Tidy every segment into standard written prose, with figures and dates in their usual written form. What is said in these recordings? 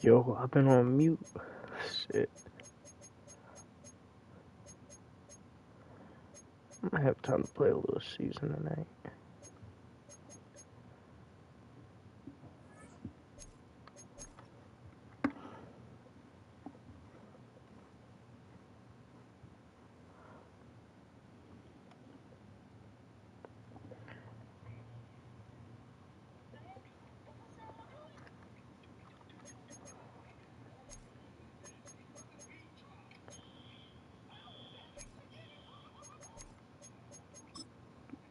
Yo, I've been on mute. Shit. I might have time to play a little season tonight.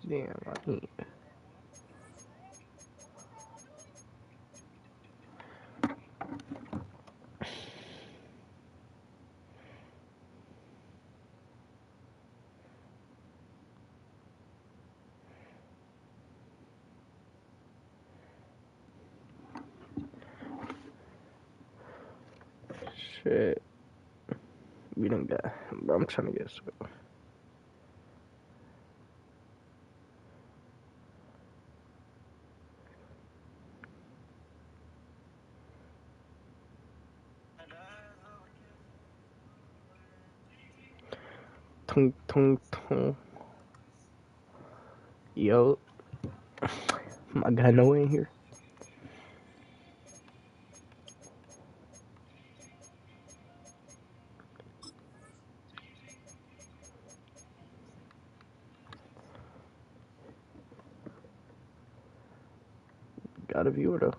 Damn, I need. Shit. We done got. I'm trying to get some. Tung, tung, tung. Yo. My guy Noah in here. Got a viewer though.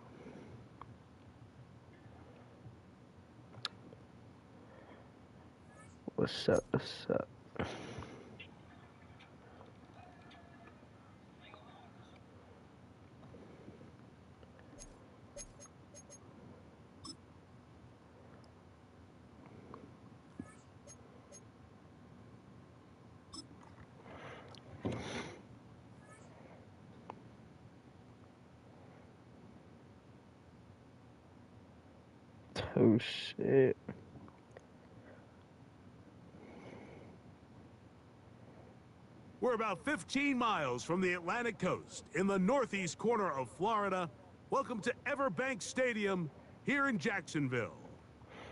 What's up? What's up? Oh shit. We're about 15 miles from the Atlantic coast in the northeast corner of Florida. Welcome to Everbank Stadium here in Jacksonville.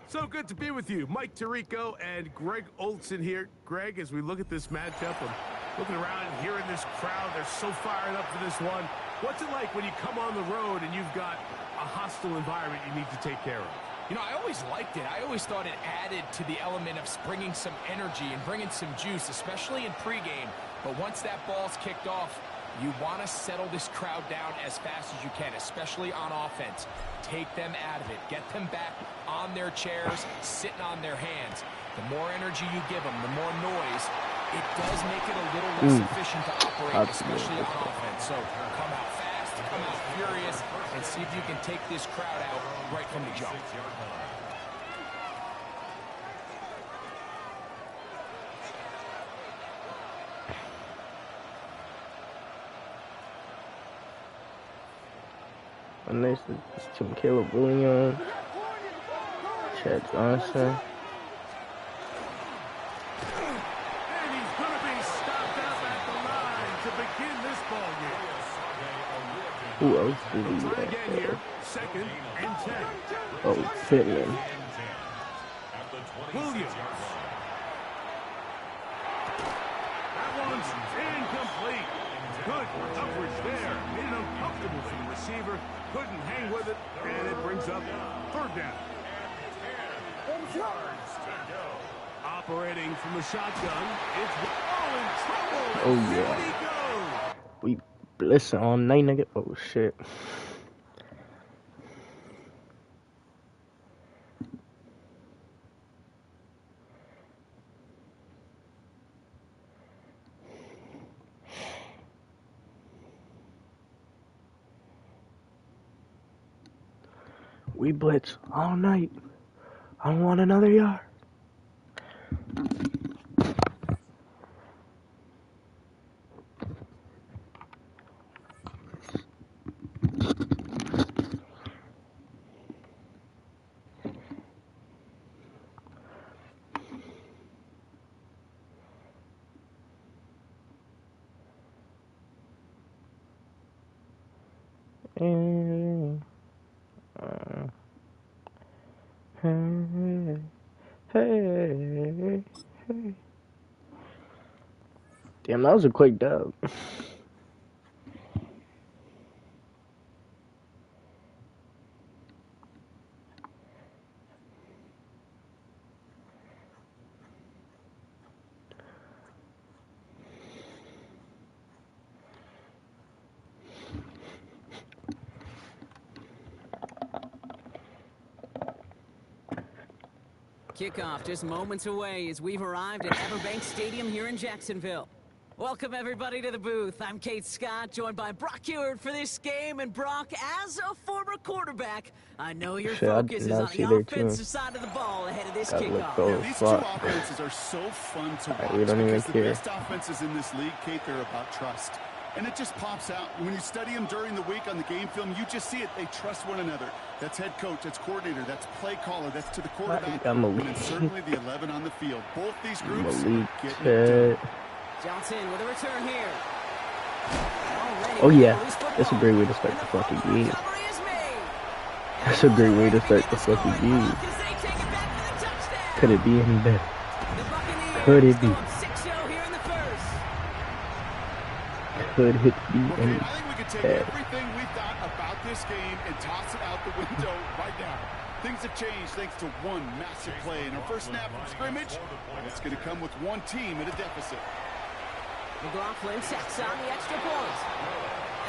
So good to be with you. Mike Tirico and Greg Olson here. Greg, as we look at this matchup, I'm looking around and hearing this crowd. They're so fired up for this one. What's it like when you come on the road and you've got a hostile environment you need to take care of? You know, I always liked it. I always thought it added to the element of bringing some energy and bringing some juice, especially in pregame. But once that ball's kicked off, you want to settle this crowd down as fast as you can, especially on offense. Take them out of it. Get them back on their chairs, sitting on their hands. The more energy you give them, the more noise, it does make it a little less efficient to operate, especially on offense. So come out fast, come out furious, and see if you can take this crowd out right from the jump. And this is Tim Caleb Williams, Chad Johnson. And he's going to be stopped up at the line to begin this ball game. Who else did he Try again here. 2nd and 10. Oh, Pittman. Williams. That one's incomplete. Good coverage there. Made it uncomfortable for the receiver. Couldn't hang with it, and it brings up 3rd down. Operating from the shotgun, it's all in trouble. Oh, Here yeah. he goes. We listen all night, nigga. Oh, shit. We blitz all night. I don't want another yard. And Hey, hey, hey. Damn, that was a quick dub. Kickoff just moments away as we've arrived at Everbank Stadium here in Jacksonville. Welcome everybody to the booth. I'm Kate Scott, joined by Brock Ewart for this game. And Brock, as a former quarterback, I know your focus is on the offensive side of the ball ahead of this kickoff. Yeah, these two offenses are so fun to watch because the best offenses in this league, Kate, they're about trust. And it just pops out. When you study them during the week on the game film, you just see it. They trust one another. That's head coach, that's coordinator, that's play caller, that's to the quarterback, and it's certainly the 11 on the field. Both these groups get it done. Johnson with a return here. Oh yeah, that's a great way to start the fucking game. That's a great way to start the fucking game. Could it be any better? Could it be? Could it be any I think we could take everything we thought about this game and toss it out the window right now. Things have changed thanks to one massive play. In our first snap from scrimmage, it's going to come with one team at a deficit. McLaughlin sets on the extra point.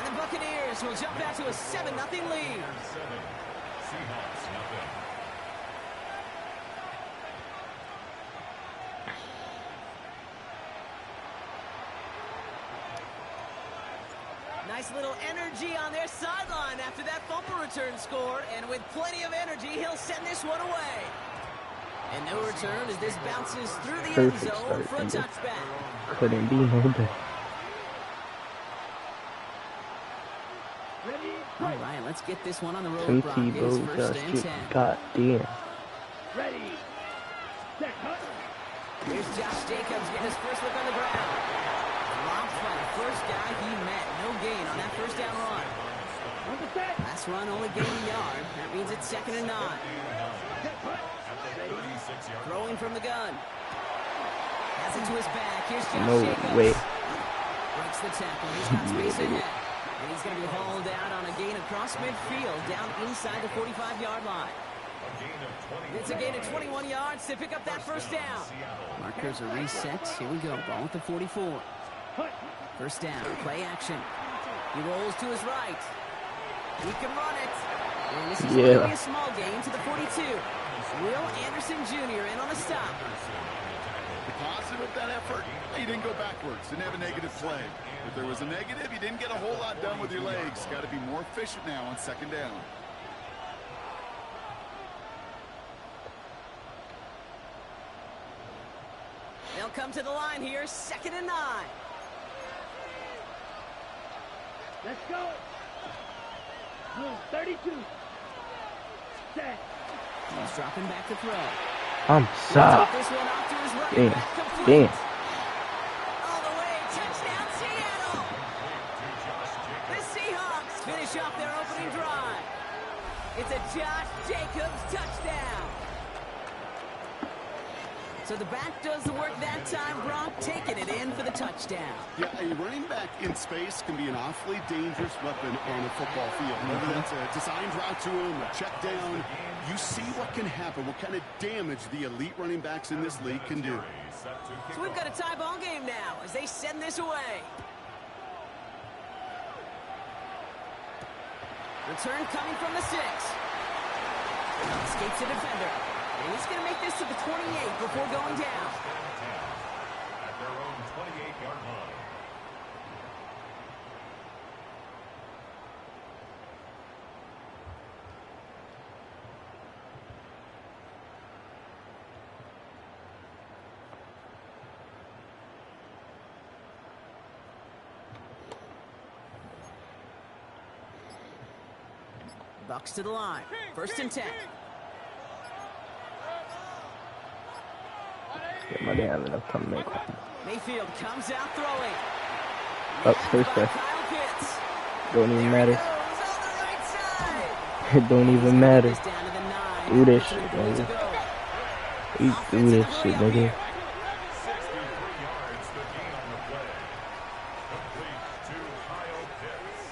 And the Buccaneers will jump out to a 7-0 lead. Nice little energy on their sideline after that fumble return scored. And with plenty of energy, he'll send this one away. And no return as this bounces through the end zone for a touchback. Couldn't be no better. All right, let's get this one on the road. Brock. It is first and 10. God damn. Ready. Here's Josh Jacobs getting his first look on the ground. Dropped by the first guy he met. No gain on that first down run. Last run only gained a yard. That means it's 2nd and 9. Throwing from the gun. Has it to his back. Here's Josh Jacobs. Way. Breaks the tackle. He's got space ahead. And he's going to be hauled out on a gain across midfield, down inside the 45-yard line. It's a gain of 21 yards to pick up that first down. Markers are reset. Here we go. Ball at the 44. First down. Play action. He rolls to his right. He can run it. And this is going to be a small gain to the 42. Will Anderson Jr. in on the stop. The positive of that effort, he didn't go backwards, didn't have a negative play. If there was a negative, you didn't get a whole lot done with your legs. Got to be more efficient now on 2nd down. They'll come to the line here, 2nd and 9. Let's go. 32. Set. He's dropping back to throw. I'm sorry. Damn. Damn. All the way, touchdown Seattle. The Seahawks finish off their opening drive. It's a Josh Jacobs touchdown. So the back does the work that time. Brock taking it in for the touchdown. Yeah, a running back in space can be an awfully dangerous weapon on a football field. Whether that's a designed route to him, a check down, you see what can happen, what kind of damage the elite running backs in this league can do. So we've got a tie ball game now as they send this away. Return coming from the 6. Escapes the defender. And he's going to make this to the 28 before going down. At their own 28-yard line. Bucs to the line. First and 10. Yeah, I didn't have enough time to make one. Mayfield comes out throwing. Up first down. Don't even matter. It don't even matter. do this shit, nigga. You do this shit, nigga. 63 yards to gain on the play. Complete to Kyle Pitts.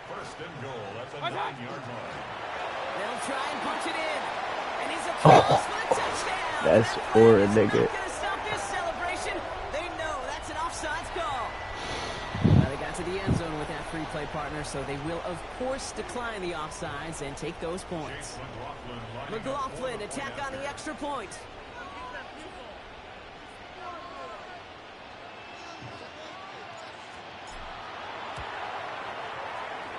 First and goal. That's a 9-yard line. They'll try and punch it in. And he's a close for the touchdown. That's horrid, nigga. Not gonna stop this celebration. They know that's an offsides call. Well, they got to the end zone with that free play partner, so they will, of course, decline the offsides and take those points. McLaughlin attack on the extra point.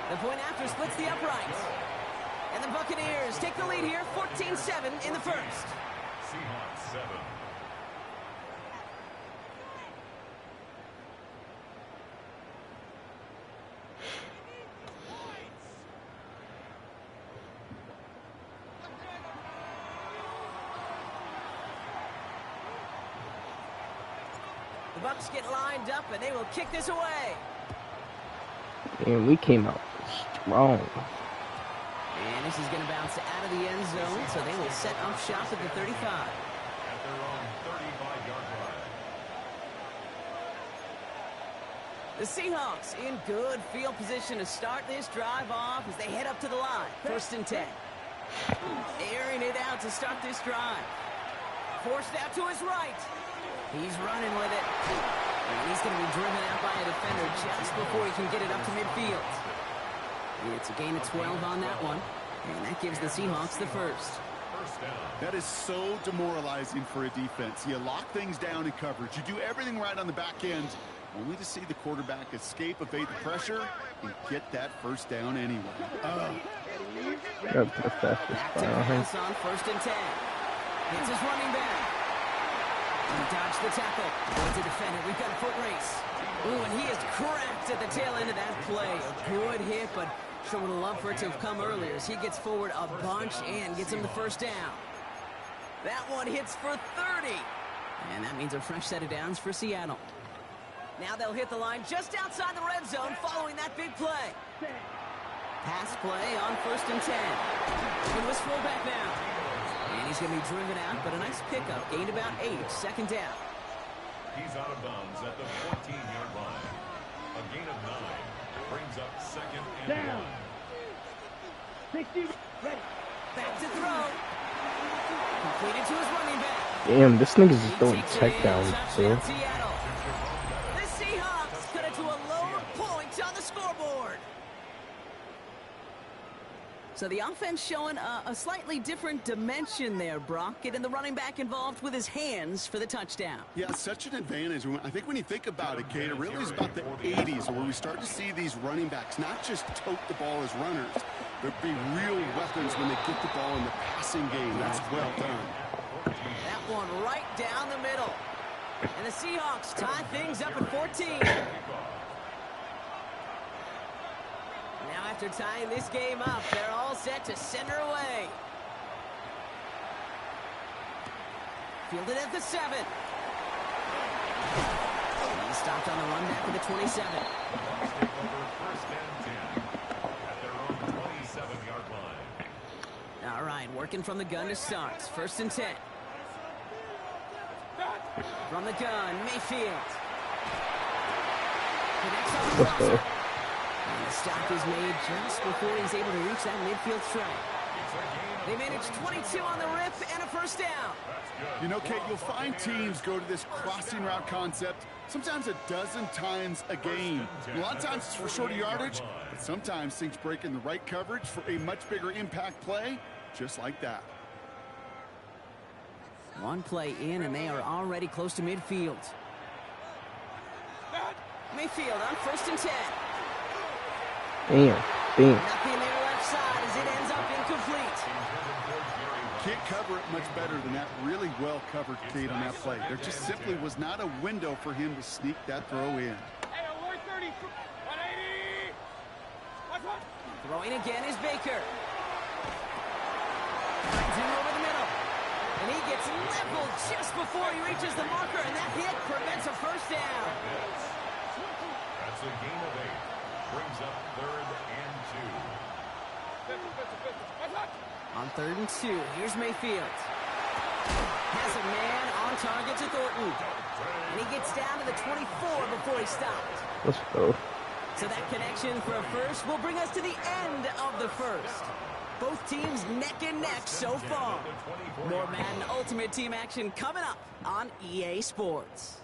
The point after splits the uprights. And the Buccaneers take the lead here, 14-7 in the first. Seahawks 7. The Bucs get lined up, and they will kick this away. And we came out strong. And this is going to bounce out of the end zone, so they will set up shop at the 35. At their own 35-yard line. The Seahawks in good field position to start this drive off as they head up to the line. First and 10. Airing it out to start this drive. Forced out to his right. He's running with it. And he's going to be driven out by a defender just before he can get it up to midfield. It's a gain of 12 on that one. And that gives the Seahawks the first. That is so demoralizing for a defense. You lock things down in coverage. You do everything right on the back end, only to see the quarterback escape, evade the pressure, and get that first down anyway. That's the fastest Back to fire. pass on first and 10. It's his running back. He dodged the tackle. Going to defend it. We've got a foot race. Ooh, and he is cracked at the tail end of that play. A good hit, but sure would have loved for it to have come earlier as he gets forward a bunch and gets him the first down. That one hits for 30. And that means a fresh set of downs for Seattle. Now they'll hit the line just outside the red zone following that big play. Pass play on first and 10. It was fullback now. And he's going to be driven out, but a nice pickup. Gained about 8, second down. He's out of bounds at the 14-yard line. A gain of 9 brings up second and 1. 60, ready. Back to throw. Completed to his running back. Damn, this nigga's just He throwing takes it check in, downs, bro. touchdown Seattle. The Seahawks cut it to a lower point on the scoreboard. So the offense showing a slightly different dimension there, Brock. Getting the running back involved with his hands for the touchdown. Yeah, such an advantage. I think when you think about it, Kate, it really is about the 80s where we start to see these running backs not just tote the ball as runners, but be real weapons when they get the ball in the passing game. That's well done. That one right down the middle. And the Seahawks tie things up at 14. Now after tying this game up, they're all set to send her away. Fielded at the 7. He stopped on the run back to the 27. First and 10 at their own 27-yard line. All right, working from the gun to start. First and 10. From the gun, Mayfield. Connects on the Let's go. crosser. And the stop is made just before he's able to reach that midfield strike. They managed 22 on the rip and a first down. You know, Kate, you'll find teams go to this crossing route concept sometimes a dozen times a game. A lot of times it's for shorter yardage, but sometimes things break in the right coverage for a much bigger impact play, just like that. One play in, and they are already close to midfield. Mayfield on first and 10. Damn. Nothing there left side as it ends up incomplete. Can't cover it much better than that. Really well covered, Kate, on that play. There just simply was not a window for him to sneak that throw in. Throwing again is Baker. Finds him over the middle. And he gets leveled just before he reaches the marker, and that hit prevents a first down. That's a gain of 8. Brings up third and 2. On 3rd and 2, here's Mayfield. Has a man on target to Thornton. And he gets down to the 24 before he stopped. Let's go. So that connection for a first will bring us to the end of the first. Both teams neck and neck so far. More Madden Ultimate Team action coming up on EA Sports.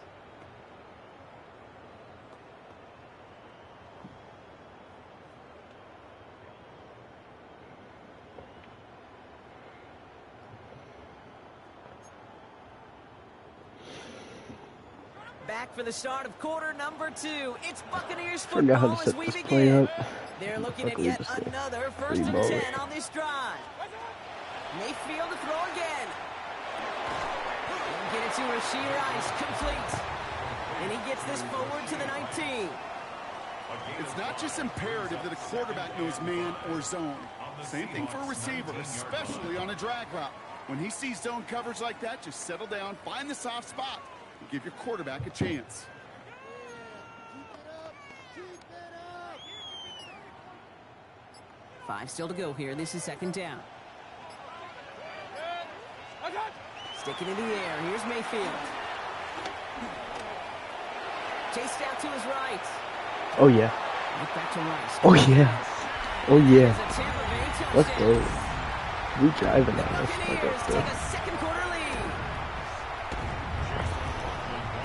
Back for the start of quarter number 2. It's Buccaneers football as we begin. They're looking at yet another 1st and 10 on this drive. Mayfield to throw again. Get it to Rashee Rice, complete. And he gets this forward to the 19. It's not just imperative that a quarterback knows man or zone. Same thing for a receiver, especially on a drag route. When he sees zone coverage like that, just settle down, find the soft spot, and give your quarterback a chance. Five still to go here. This is 2nd down. Sticking in the air. Here's Mayfield. Chased out to his right. Oh, yeah. Look back to Rice. Oh, yeah. Oh, yeah. Let's go. We driving on this. Buccaneers take a second quarter lead.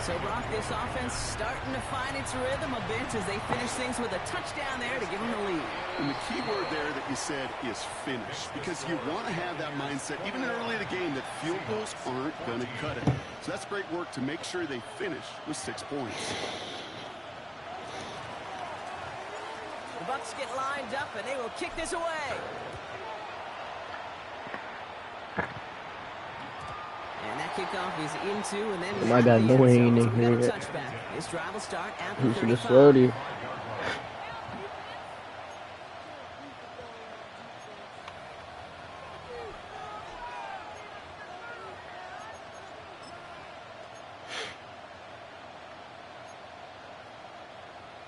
So, Brock, this offense starting to find its rhythm a bit as they finish things with a touchdown there to give them the lead. And the key word there that you said is finish, because you want to have that mindset, even early in the game, that field goals aren't going to cut it. So that's great work to make sure they finish with 6 points. The Bucs get lined up, and they will kick this away. And that kickoff is into, and then... Oh my God, no way ain't in here yet. This drive will start after You should have 35. slowed you.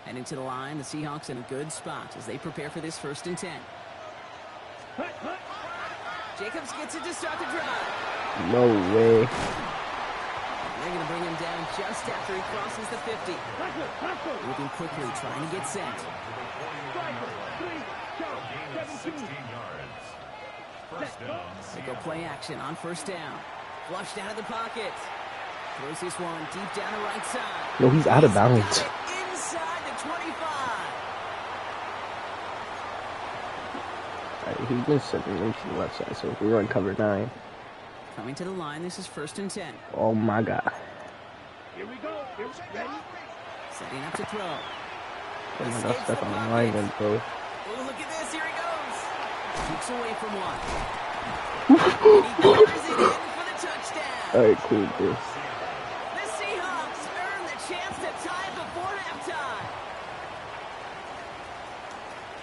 Heading to the line, the Seahawks in a good spot as they prepare for this 1st and 10. Jacobs gets it to start the drive. No way. They're going to bring him down just after he crosses the 50. Moving quickly, trying to get set. They go play action on 1st down. Flushed out of the pocket. Throws this one deep down the right side. No, he's out of bounds. Inside the 25. Alright, he's been sending him to the left side, so if we run cover 9. Coming to the line, this is 1st and 10. Oh my God. Here we go. Here we go. Setting up to throw. Oh my God, stuck on the line then, bro. Oh, look at this. Here he goes. Keeps away from one. And he covers it in for the touchdown. Alright, cool, dude. The Seahawks earn the chance to tie before halftime.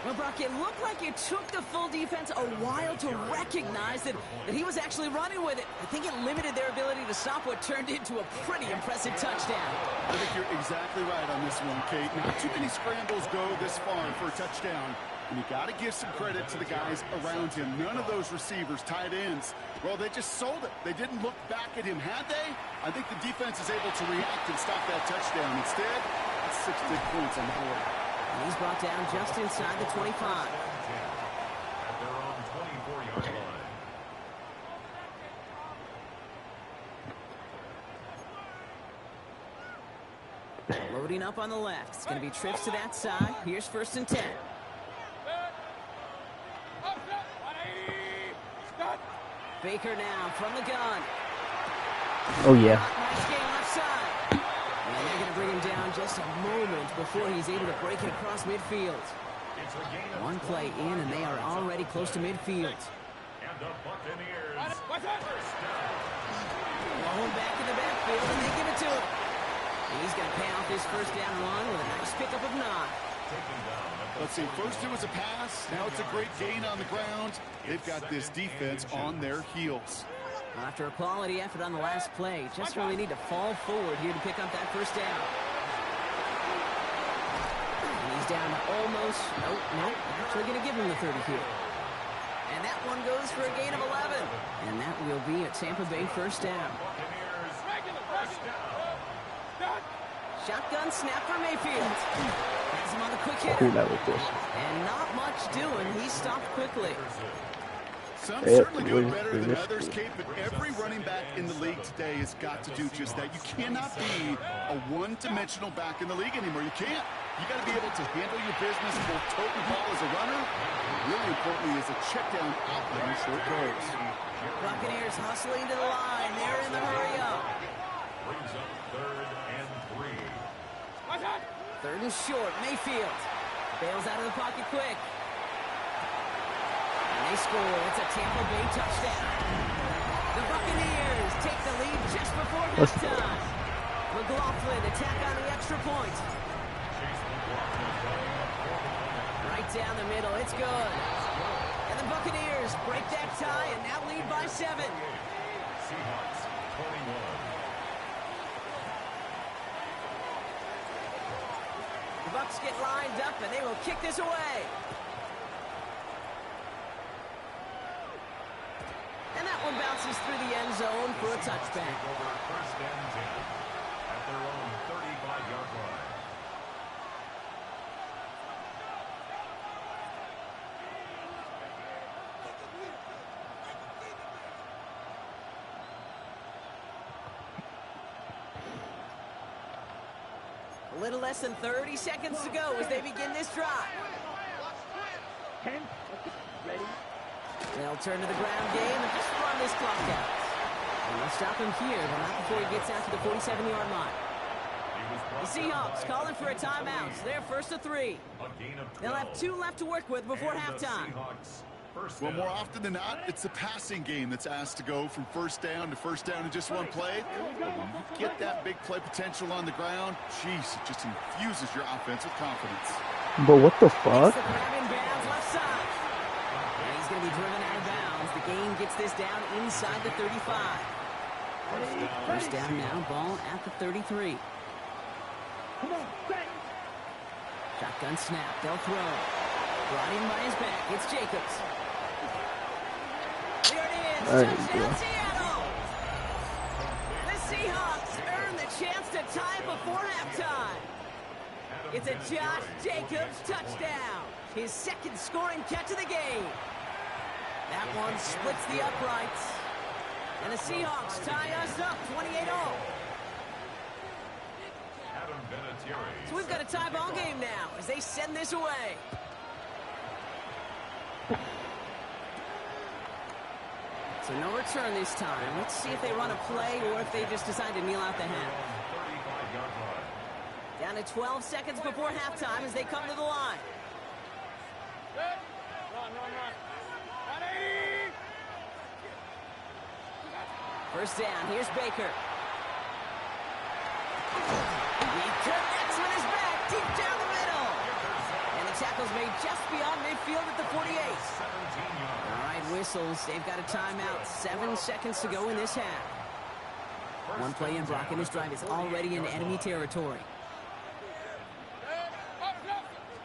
Well, Brock, it looked like it took the full defense a while to recognize that he was actually running with it. I think it limited their ability to stop what turned into a pretty impressive touchdown. I think you're exactly right on this one, Kate. Not too many scrambles go this far for a touchdown. And you got to give some credit to the guys around him. None of those receivers, tight ends, well, they just sold it. They didn't look back at him, had they? I think the defense is able to react and stop that touchdown. Instead, it's 6 big points on the board. And he's brought down just inside the 25. They're on 24-yard line. Loading up on the left. It's going to be trips to that side. Here's 1st and 10. Baker now from the gun. Oh yeah. Nice game left side. And they're going to bring him down just a moment before he's able to break it across midfield. One play in, and they are already close to midfield. And the Buccaneers. Rolling back in the backfield, and they give it to him. And he's going to pay off his 1st down run with a nice pickup of 9. Let's see, first it was a pass, now it's a great gain on the ground. They've got this defense on their heels. After a quality effort on the last play, just really need to fall forward here to pick up that 1st down. And he's down to almost, nope, actually going to give him the 30 here. And that one goes for a gain of 11. And that will be a Tampa Bay first down. Shotgun snap for Mayfield. Has him on the quick hitter. Cool, that was this. And not much doing. He stopped quickly. Some certainly do it better than others, Kate, but every running back in the league today has got to do just that. You cannot be a one-dimensional back in the league anymore. You can't. You got to be able to handle your business, both tote the ball as a runner, really importantly as a check down outlet in short goals. Buccaneers hustling to the line. They're in the hurry up. Brings up 3rd and 3. 3rd and short. Mayfield bails out of the pocket quick. And they score. It's a Tampa Bay touchdown. The Buccaneers take the lead just before halftime. McLaughlin attack on the extra point. Right down the middle. It's good. And the Buccaneers break that tie and now lead by 7. Seahawks 21. The Bucs get lined up and they will kick this away. And that one bounces through the end zone for a touchback. Over 1st and 10 at their own 35-yard line. A little less than 30 seconds to go as they begin this drive. 10. Ready. They'll turn to the ground game and just run this clock out. And they'll stop him here, but not before he gets out to the 47-yard line. The Seahawks calling for a timeout. So they're 1st and 3. They'll have 2 left to work with before halftime. Well, more often than not, it's the passing game that's asked to go from first down in just one play. But when you get that big play potential on the ground, jeez, it just infuses your offense with confidence. But what the fuck? It's the grab in bounds left side. And he's going to be driven out of bounds. The game gets this down inside the 35. First down now, ball at the 33. Come on, back. Shotgun snap, they'll throw. Brought in by his back, it's Jacobs. There it is, touchdown Seattle! The Seahawks earn the chance to tie before halftime. It's a Josh Jacobs touchdown. His 2nd scoring catch of the game. That one splits the uprights. And the Seahawks tie us up 28-all. So we've got a tie ball game now as they send this away. So no return this time. Let's see if they run a play or if they just decide to kneel out the half. Down to 12 seconds before halftime as they come to the line. First down, here's Baker. He connects with his back deep down the middle. And the tackle's made just beyond midfield at the 48. All right, whistles. They've got a timeout. 7 seconds to go in this half. One play in, Brock, and his drive is already in enemy territory.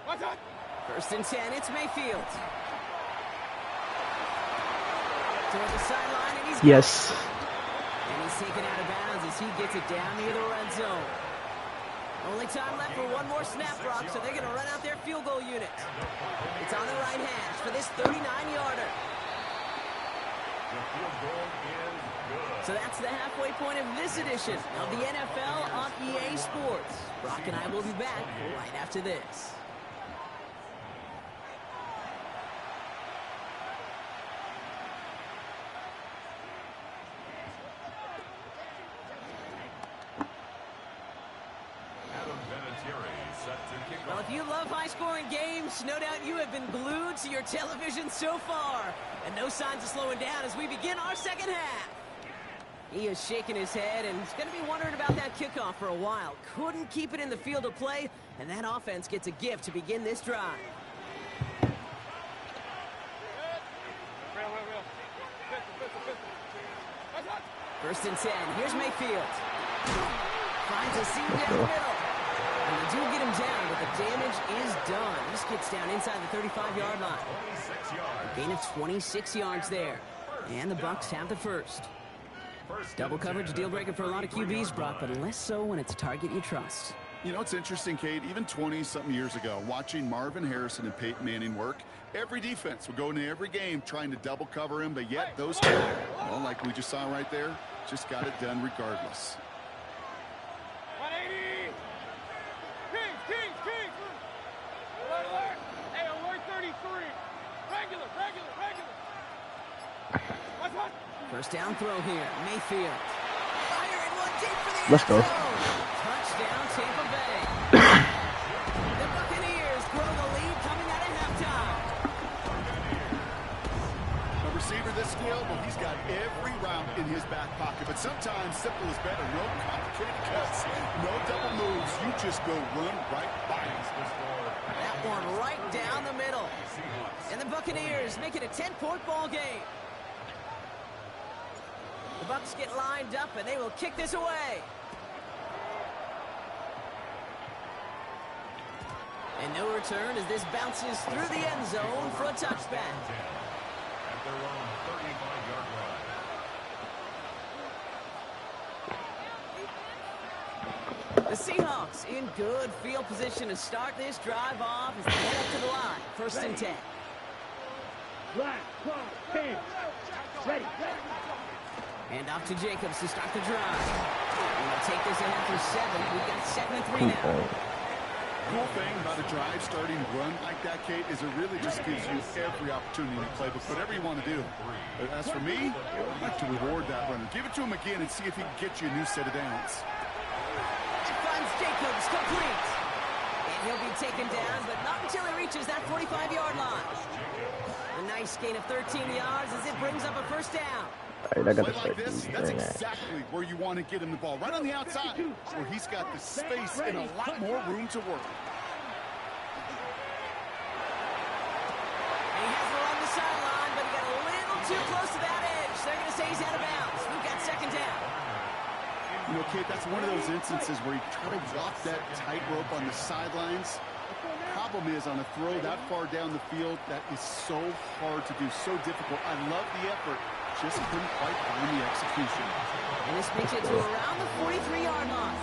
1st and 10, it's Mayfield. Toward the sideline, and he's Yes. And he's taken out of bounds as he gets it down near the red zone. Only time left for one more snap, Brock, so they're going to run out their field goal unit. It's on the right hash for this 39-yarder. So that's the halfway point of this edition of the NFL on EA Sports. Brock and I will be back right after this. Well, if you love high-scoring games, no doubt you have been glued to your television so far. And no signs of slowing down as we begin our second half. He is shaking his head and he's going to be wondering about that kickoff for a while. Couldn't keep it in the field of play, and that offense gets a gift to begin this drive. First and 10. Here's Mayfield. Finds a seam down the middle. And they do get him down, but the damage is done. This gets down inside the 35-yard line. A gain of 26 yards there. And the Bucs have the first. Double coverage, deal breaker for a lot of QBs, Brock, but less so when it's a target you trust. You know, it's interesting, Kate, even 20-something years ago, watching Marvin Harrison and Peyton Manning work, every defense would go into every game trying to double cover him, but yet those guys, well, like we just saw right there, just got it done regardless. 180! Kings! Alert! Hey, alert 33! Regular! What? First down throw here, Mayfield. Firing one deep for the Let's go. end zone. Touchdown, Tampa Bay. The Buccaneers grow the lead coming out of halftime. A receiver this skilled, well, he's got every route in his back pocket, but sometimes simple is better. No complicated cuts, no double moves. You just go run right by him. That one right down the middle. And the Buccaneers make it a 10-point ball game. The Bucs get lined up, and they will kick this away. And no return as this bounces through the end zone for a touchback. At their own 35-yard line. The Seahawks in good field position to start this drive off as they head up to the line. First and 10. Black, clock, hands. Ready. And off to Jacobs to start the drive. And they'll take this ahead for 7. We've got 2nd and 3 now. Cool thing about a drive starting run like that, Kate, is it really just gives you every opportunity to play, but whatever you want to do. But as for me, I'd like to reward that runner. Give it to him again and see if he can get you a new set of downs. It finds Jacobs complete. And he'll be taken down, but not until he reaches that 45-yard line. A nice gain of 13 yards as it brings up a first down. All right, I gotta Play start like this, doing that's that. exactly where you want to get him the ball. Right on the outside, where he's got the space and a lot more room to work. He has it along the sideline, but he got a little too close to that edge. They're going to say he's out of bounds. We've got 2nd down. You know, Kate, that's one of those instances where you try to walk that tightrope on the sidelines. Problem is, on a throw that far down the field, that is so hard to do, so difficult. I love the effort, just couldn't quite find the execution. And this makes it to around the 43-yard line.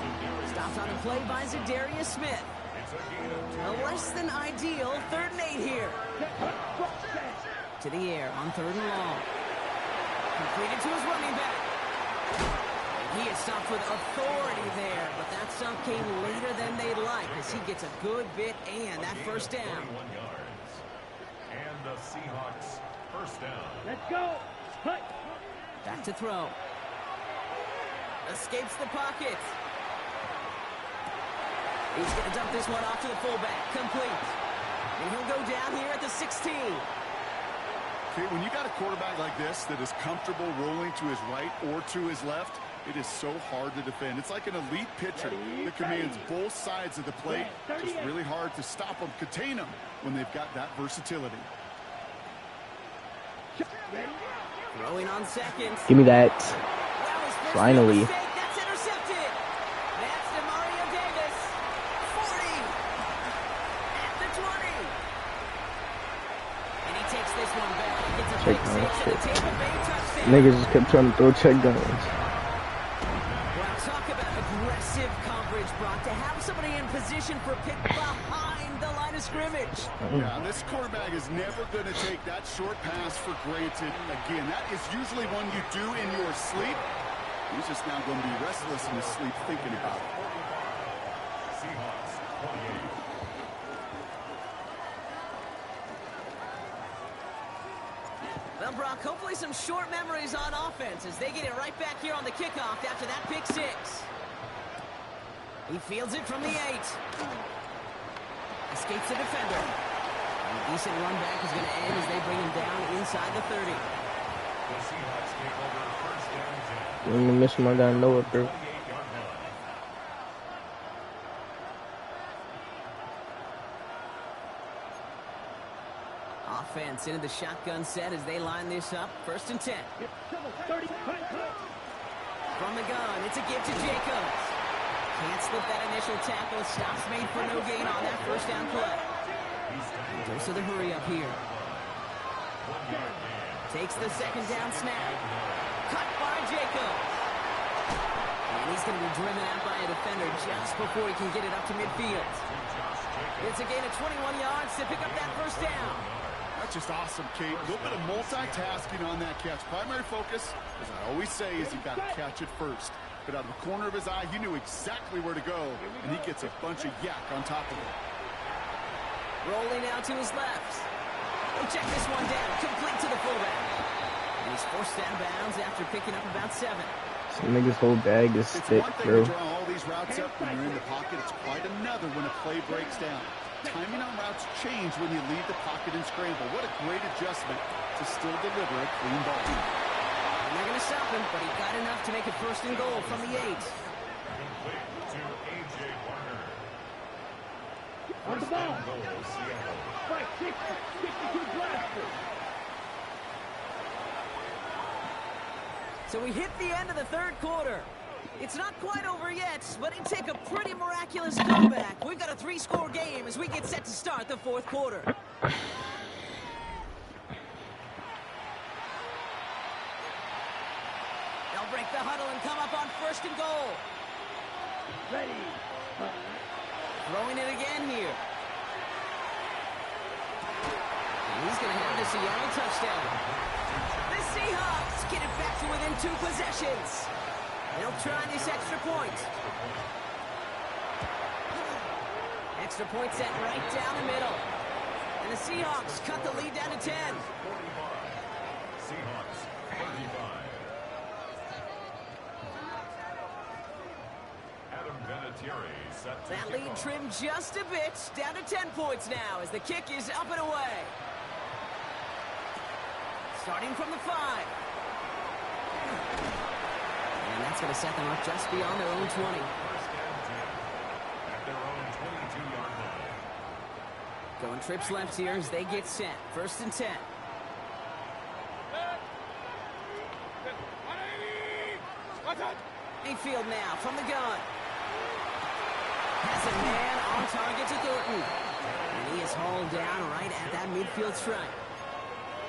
Stopped on the play by Zadarius Smith. A less than ideal 3rd and 8 here. To the air on 3rd and long. Completed to his running back. He is stopped with authority there, but that stop came later than they'd like as he gets a good bit and that first down. 21 yards. And the Seahawks first down. Let's go. Hut. Back to throw. Escapes the pocket. He's going to dump this one off to the fullback. Complete. And he'll go down here at the 16. Okay, when you got a quarterback like this that is comfortable rolling to his right or to his left, it is so hard to defend. It's like an elite pitcher that commands both sides of the plate. Just really hard to stop them, contain them when they've got that versatility. Throwing on 2nd. Give me that. Finally. That's intercepted. That's DeMario Davis. 40. At the 20. And he takes this one back. Gets a big save to the Tampa Bay touchdown. Niggas just kept trying to throw check downs. Well, talk about aggressive coverage, Brock. To have somebody in position for pick behind the line of scrimmage. Yeah, this quarterback is never going to take that short pass for granted. Again, that is usually one you do in your sleep. He's just now going to be restless in his sleep thinking about it. Seahawks 28. Well, Brock, hopefully some short memories on offense as they get it right back here on the kickoff after that pick 6. He fields it from the 8. Escapes the defender. And a decent run back is going to end as they bring him down inside the 30. The Seahawks take over first down 10. I'm gonna miss my guy Noah, bro. 28-yard line. Offense into the shotgun set as they line this up. First and 10. 30. From the gun, it's a give to Jacobs. Can't slip that initial tackle. Stops made for no gain on that first down play. Goes to the hurry up here. Takes the second down snap. Cut by Jacob. And he's going to be driven out by a defender just before he can get it up to midfield. It's a gain of 21 yards to pick up that first down. That's just awesome, Kate. A little bit of multitasking on that catch. Primary focus, as I always say, is you got to catch it first. But out of the corner of his eye, he knew exactly where to go, and he gets a bunch of yak on top of it. Rolling out to his left. He'll check this one down, complete to the fullback. And he's forced out of bounds after picking up about 7. Some niggas whole bag is It's thick, one thing bro. to draw all these routes up when you're in the pocket. It's quite another when a play breaks down. Timing on routes change when you leave the pocket and scramble. What a great adjustment to still deliver a clean ball. And they're going to stop him, but he got enough to make it first and goal from the 8. Complete to A.J. Warner. On the First ball. and goal, Seattle. Fight 62 blaster. So we hit the end of the third quarter. It's not quite over yet, but it take a pretty miraculous comeback. We've got a 3-score game as we get set to start the fourth quarter. They'll break the huddle and come up on first and goal. Ready. Throwing it again here. And he's going to have the Seattle touchdown. The Seahawks get it back to within 2 possessions. They'll try this extra point. Extra point set right down the middle. And the Seahawks cut the lead down to 10. 45. Seahawks, 35. Adam Vinatieri set to That kick lead off. trimmed just a bit, down to 10 points now as the kick is up and away. Starting from the 5. And that's going to set them up just beyond their own 20. First and 10 at their own 22-yard line. Going trips left here as they get set. First and 10. Mayfield now from the gun. Has a man on target to Thornton. And he is hauled down right at that midfield stripe.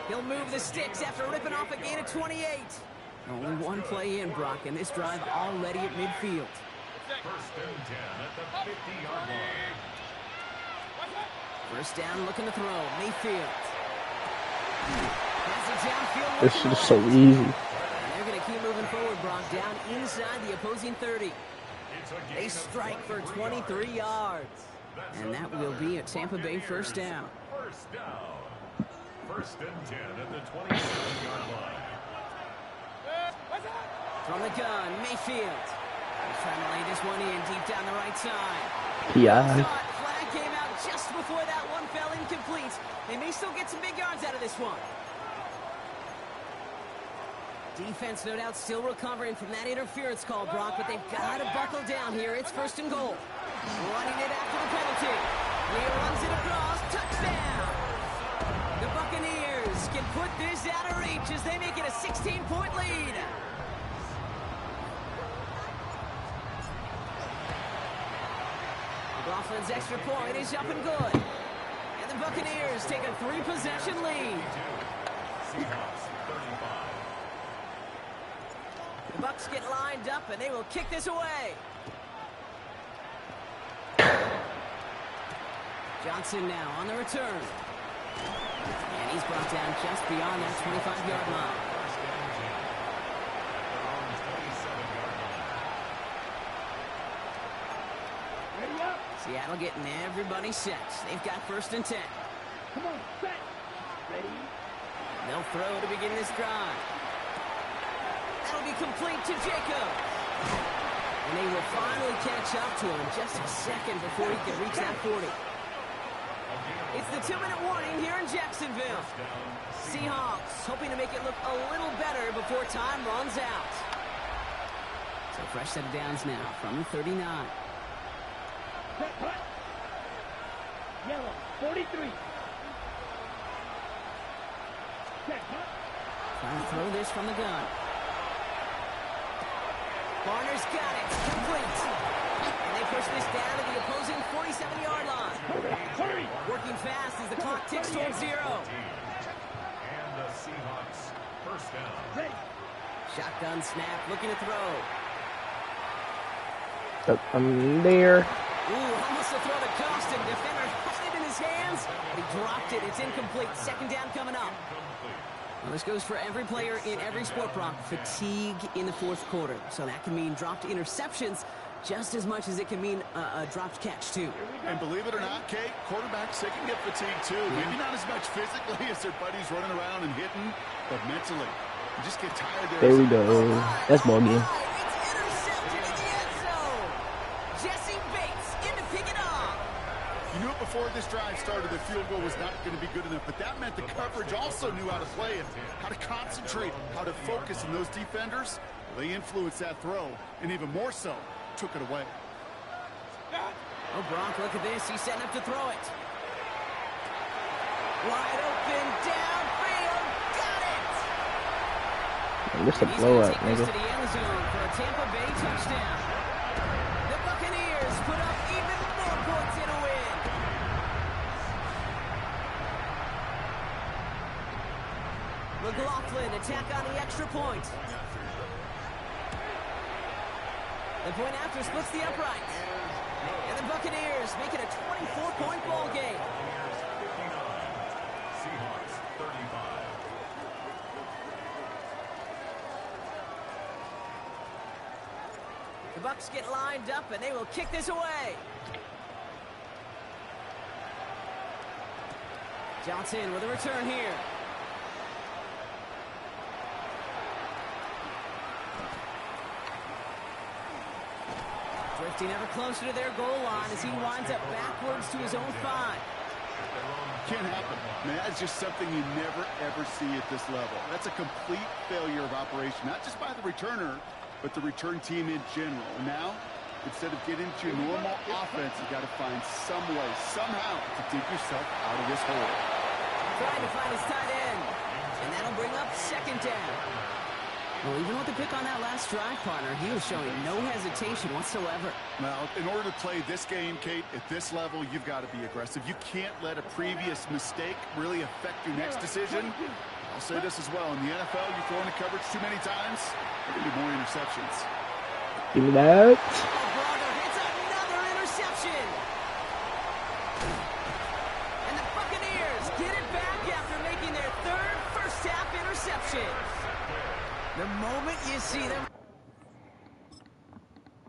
He'll move the sticks after ripping off a gain of 28. Only one play in, Brock, and this drive already at midfield. First and 10 at the 50-yard line. First down, looking to throw. Mayfield. Has it downfield. This shit is so easy. And they're going to keep moving forward, Brock, down inside the opposing 30. It's a gain They of strike for 23 23 yards. And that will be a Tampa Bay first down. First down. First and 10 at the 27-yard line. From the gun, Mayfield. He's trying to lay this one in deep down the right side. Yeah. Flag came out just before that one fell incomplete. They may still get some big yards out of this one. Defense, no doubt, still recovering from that interference call, Brock, but they've got to buckle down here. It's first and goal. Running it after the penalty. He runs it across. Touchdown. The Buccaneers can put this out of reach as they make it a 16-point lead. Laughlin's extra point is up and good. And the Buccaneers take a 3-possession lead. Seahawks, 35. The Bucs get lined up, and they will kick this away. Johnson now on the return. And he's brought down just beyond that 25-yard line. First and 10 at their own 27-yard line. Ready up. Seattle getting everybody set. They've got first and 10. Come on, set. Ready. They'll throw to begin this drive. That'll be complete to Jacob. And they will finally catch up to him just a second before he can reach that 40. It's the 2-minute warning here in Jacksonville. Seahawks hoping to make it look a little better before time runs out. So fresh set of downs now from the 39. Set, hut. Yellow, 43. Set, hut. Trying to throw this from the gun. Barner's got it. Complete. And they push this down to the opposing 47-yard line. Hurry! Working fast as the clock ticks towards 0. And the Seahawks first down. Ready. Shotgun snap, looking to throw. I'm there. Ooh, almost a throw to cost him. Defender had it in his hands, but he dropped it. It's incomplete. Second down coming up. Well, this goes for every player in every sport, Brock. Fatigue in the fourth quarter. So that can mean dropped interceptions just as much as it can mean a dropped catch, too. And believe it or not, Kate, quarterbacks, they can get fatigued, too. Maybe not as much physically as their buddies running around and hitting, but mentally. You just get tired there. There we go. That's ball game. It's intercepted in the end zone. Jesse Bates in to pick it off. You knew it before this drive started, the field goal was not going to be good enough, but that meant the coverage also knew how to play it, how to concentrate, how to focus, and those defenders, they influenced that throw, and even more so, took it away. Oh, Brock, look at this. He's setting up to throw it. Wide open, downfield, got it! This a He's blowout, gonna take this nigga. to the end zone for a Tampa Bay touchdown. The Buccaneers put up even more points in a win. McLaughlin attack on the extra point. The point after splits the upright. And the Buccaneers make it a 24-point ball game. Seahawks 35. The Bucs get lined up, and they will kick this away. Johnson with a return here. Drifting ever closer to their goal line as he winds up backwards to his own 5. Can't happen. Man, that's just something you never, ever see at this level. That's a complete failure of operation, not just by the returner, but the return team in general. And now, instead of getting to your normal offense, you got to find some way, somehow, to dig yourself out of this hole. Trying to find his tight end. And that'll bring up second down. Well, even with the pick on that last drive, partner, he was showing no hesitation whatsoever. Well, in order to play this game, Kate, at this level, you've got to be aggressive. You can't let a previous mistake really affect your next decision. I'll say this as well. In the NFL, you throw into coverage too many times, there will be more interceptions. Give me that. Braga hits another interception. And the Buccaneers get it back after making their third first-half interception. The moment you see them...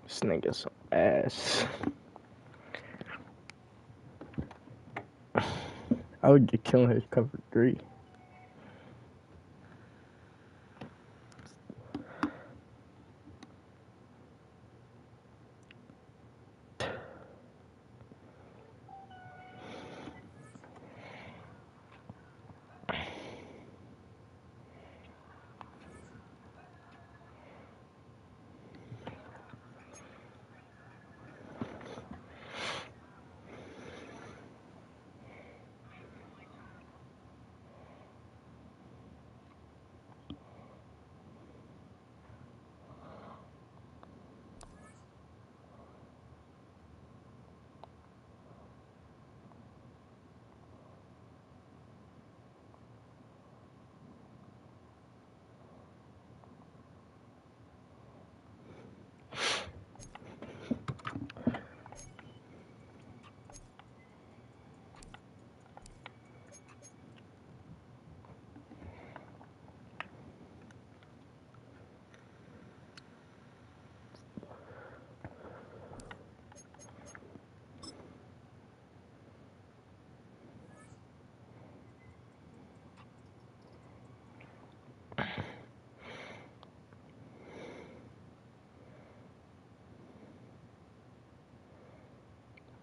This nigga's some ass. I would get killing his cover 3.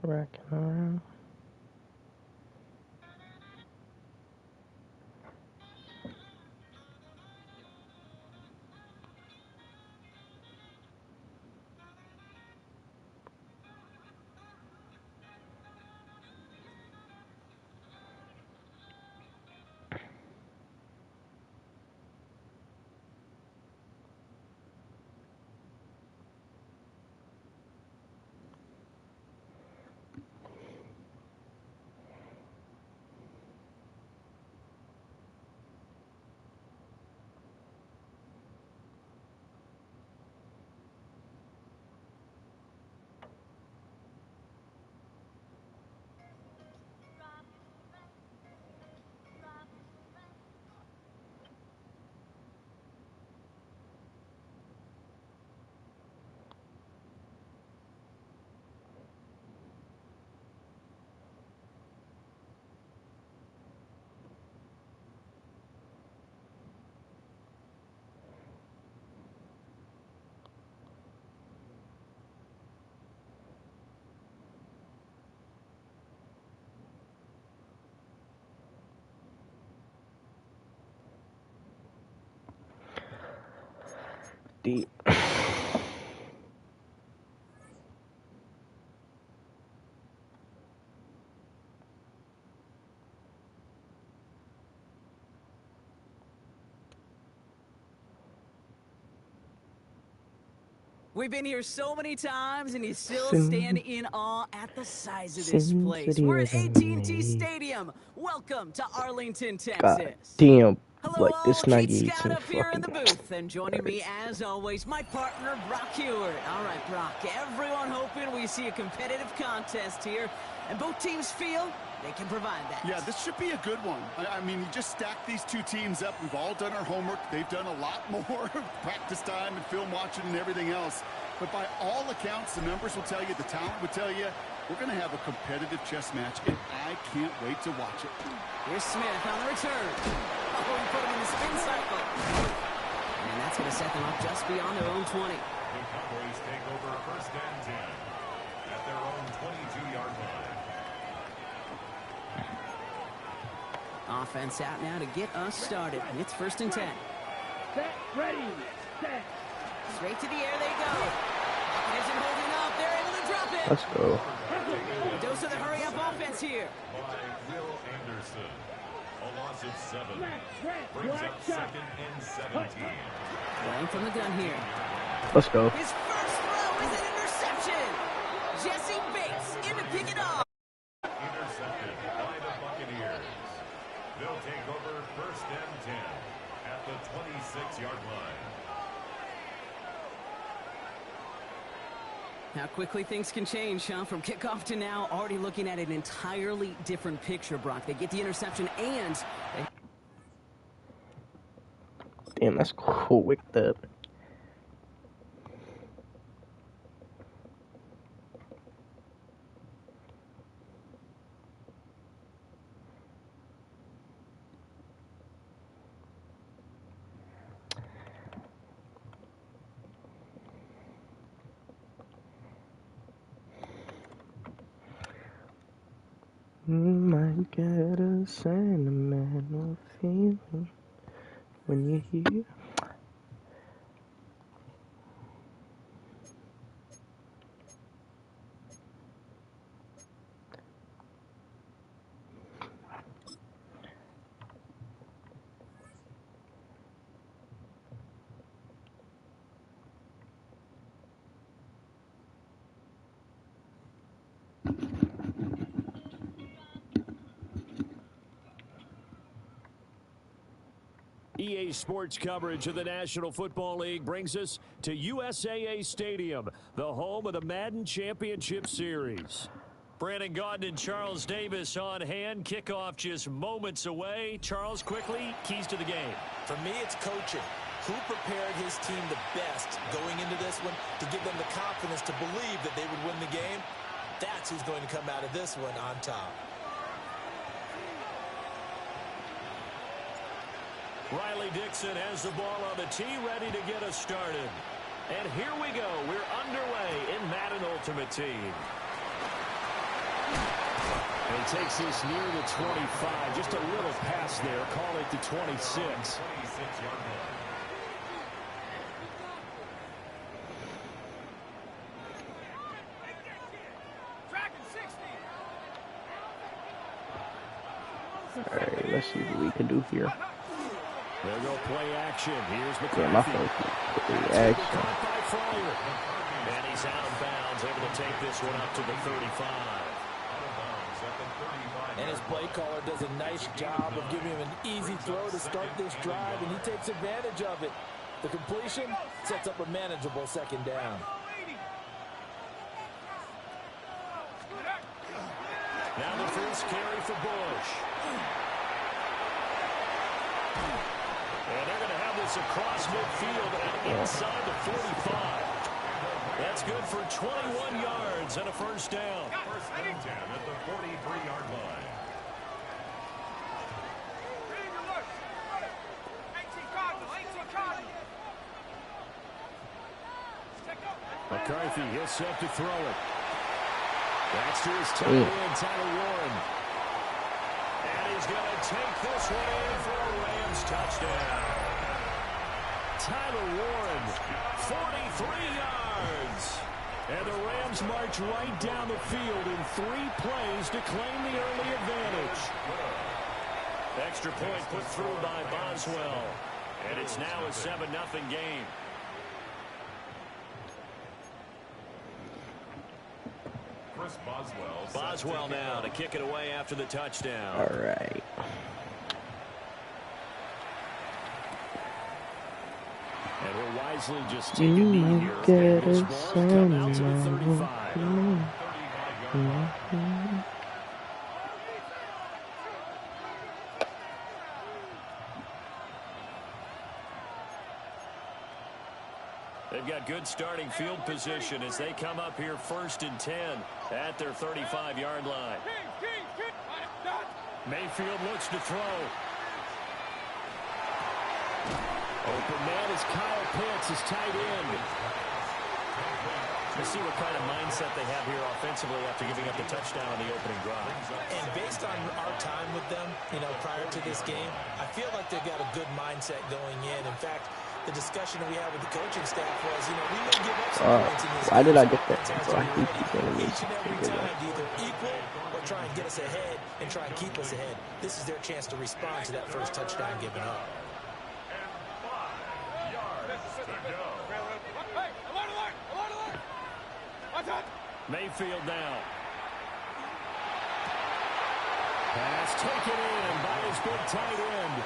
Racking around. deep. We've been here so many times, and you still stand in awe at the size of this place. We're at AT&T Stadium. Welcome to Arlington, God Texas. damn, Hello, like this all. Kate 98 Scott some up here in fucking. the booth, and joining me, as always, my partner, Brock Heward. All right, Brock, everyone hoping we see a competitive contest here, and both teams feel they can provide that. Yeah, this should be a good one. I mean, you just stack these two teams up. We've all done our homework. They've done a lot more practice time and film watching and everything else. But by all accounts, the numbers will tell you, the talent would tell you, we're going to have a competitive chess match, and I can't wait to watch it. Here's Smith on the return. Oh, he put him in the spin cycle. And that's going to set them up just beyond their own 20. The Cowboys take over first and 10 at their own 22-yard line. Offense out now to get us started. And it's first and 10. Set, ready, set. Straight to the air they go. Isn't holding up. They're able to drop it. Let's go. A dose of the hurry-up offense here. By Will Anderson. A loss of 7. Brings up second and 17. Playing from the gun here. Let's go. His first throw is an interception. Jesse Bates in to pick it off. Intercepted by the Buccaneers. They'll take over first and 10 at the 26-yard line. How quickly things can change, huh? From kickoff to now, already looking at an entirely different picture, Brock. They get the interception and... Damn, that's quick that. You might get a sentimental feeling when you hear. EA Sports coverage of the National Football League brings us to USAA Stadium, the home of the Madden Championship Series. Brandon Gaudin and Charles Davis on hand. Kickoff just moments away. Charles, quickly, keys to the game. For me, it's coaching. Who prepared his team the best going into this one to give them the confidence to believe that they would win the game? That's who's going to come out of this one on top. Riley Dixon has the ball on the tee, ready to get us started. And here we go. We're underway in Madden Ultimate Team. And he takes this near the 25. Just a little pass there. Call it the 26. 26-yard line. Alright, let's see what we can do here. They'll go play action. Here's Yeah, my McCarthy. fault. Play action. Caught by Fryer. And he's out of bounds, able to take this one up to the 35. And his play caller does a nice job of giving him an easy throw to start this drive, and he takes advantage of it. The completion sets up a manageable second down. Now the first carry for Bush. And they're going to have this across midfield and inside the 45. That's good for 21 yards and a first down. First and 10 at the 43-yard line. McCarthy, he'll set to throw it. That's to his tight end, Tyler Warren. And he's going to take this one in for a Rams touchdown. Tyler Warren, 43 yards. And the Rams march right down the field in 3 plays to claim the early advantage. Extra point put through by Boswell. And it's now a 7-0 game. Boswell now to kick it away after the touchdown. All right. And we'll wisely just take a knee here. This ball come out to the 35. They've got good starting field position as they come up here 1st and 10 at their 35-yard line. Mayfield looks to throw. Open man is Kyle Pitts, his tight end. Let's see what kind of mindset they have here offensively after giving up the touchdown on the opening drive. And based on our time with them, prior to this game, I feel like they've got a good mindset going in. In fact, the discussion that we had with the coaching staff was, we may give up some points in this why game. did I get that? So I think each and every time to either equal or try and get us ahead and try and keep us ahead. This is their chance to respond to that first touchdown given up. Mayfield now. Pass taken in by his big tight end.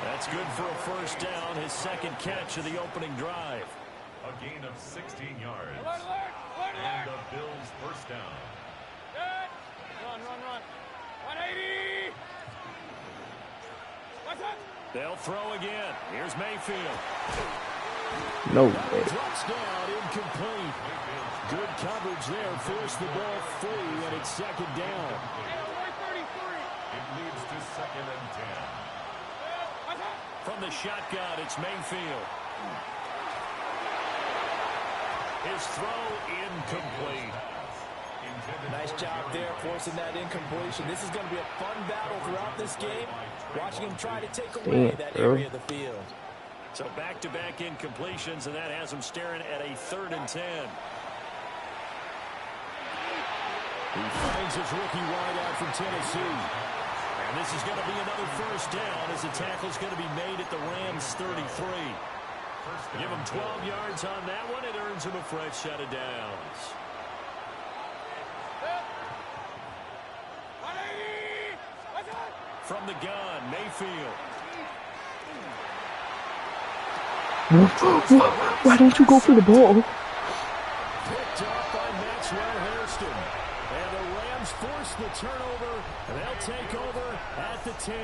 That's good for a first down, his second catch of the opening drive. A gain of 16 yards. And the Bills first down. Run. 180. What's up? They'll throw again. Here's Mayfield. No way. Drops down, incomplete. Good coverage there. Forced the ball free, and it's second down. It leads to 2nd and 10. From the shotgun, it's Mayfield. His throw incomplete. Nice job there forcing that incompletion. This is going to be a fun battle throughout this game. Watching him try to take away that area of the field. So back-to-back incompletions, and that has him staring at a 3rd and 10. He finds his rookie wideout from Tennessee. And this is going to be another first down as the tackle's going to be made at the Rams 33. Give him 12 yards on that one. It earns him a fresh set of downs. From the gun, Mayfield. Why don't you go for the ball? Picked up by Maxwell Hairston. And the Rams force the turnover. And they'll take over at the 10.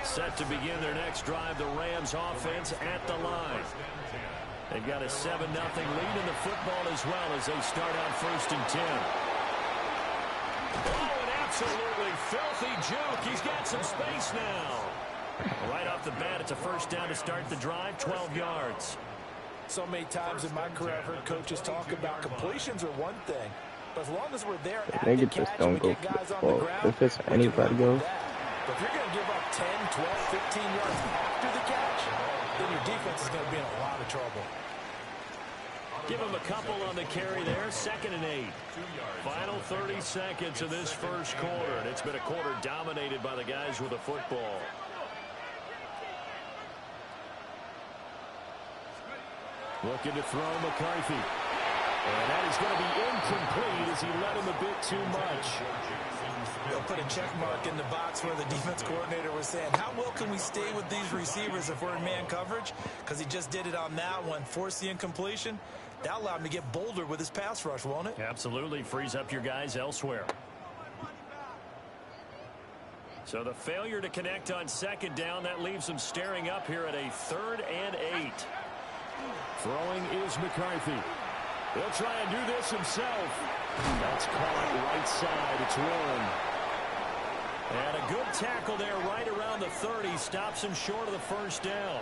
Set to begin their next drive, the Rams offense at the line. They've got a 7-0 lead in the football as well as they start out 1st and 10. Oh, an absolutely filthy juke. He's got some space now. Right off the bat, it's a first down to start the drive, 12 yards. So many times in my career, I've heard coaches talk about completions are one thing. But as long as we're there at the catch and we get guys on the ground, if it's anybody goes. But if you're going to give up 10, 12, 15 yards after the catch, then your defense is going to be in a lot of trouble. Give him a couple on the carry there, 2nd and 8. Final 30 seconds of this first quarter, and it's been a quarter dominated by the guys with the football. Looking to throw McCarthy. And that is going to be incomplete as he led him a bit too much. They'll put a check mark in the box where the defense coordinator was saying, how well can we stay with these receivers if we're in man coverage? Because he just did it on that one, forced the incompletion. That allowed him to get bolder with his pass rush, won't it? Absolutely. Frees up your guys elsewhere. So the failure to connect on 2nd down, that leaves them staring up here at a 3rd and 8. Throwing is McCarthy. He'll try and do this himself. That's caught right side. It's Warren. And a good tackle there right around the 30. Stops him short of the first down.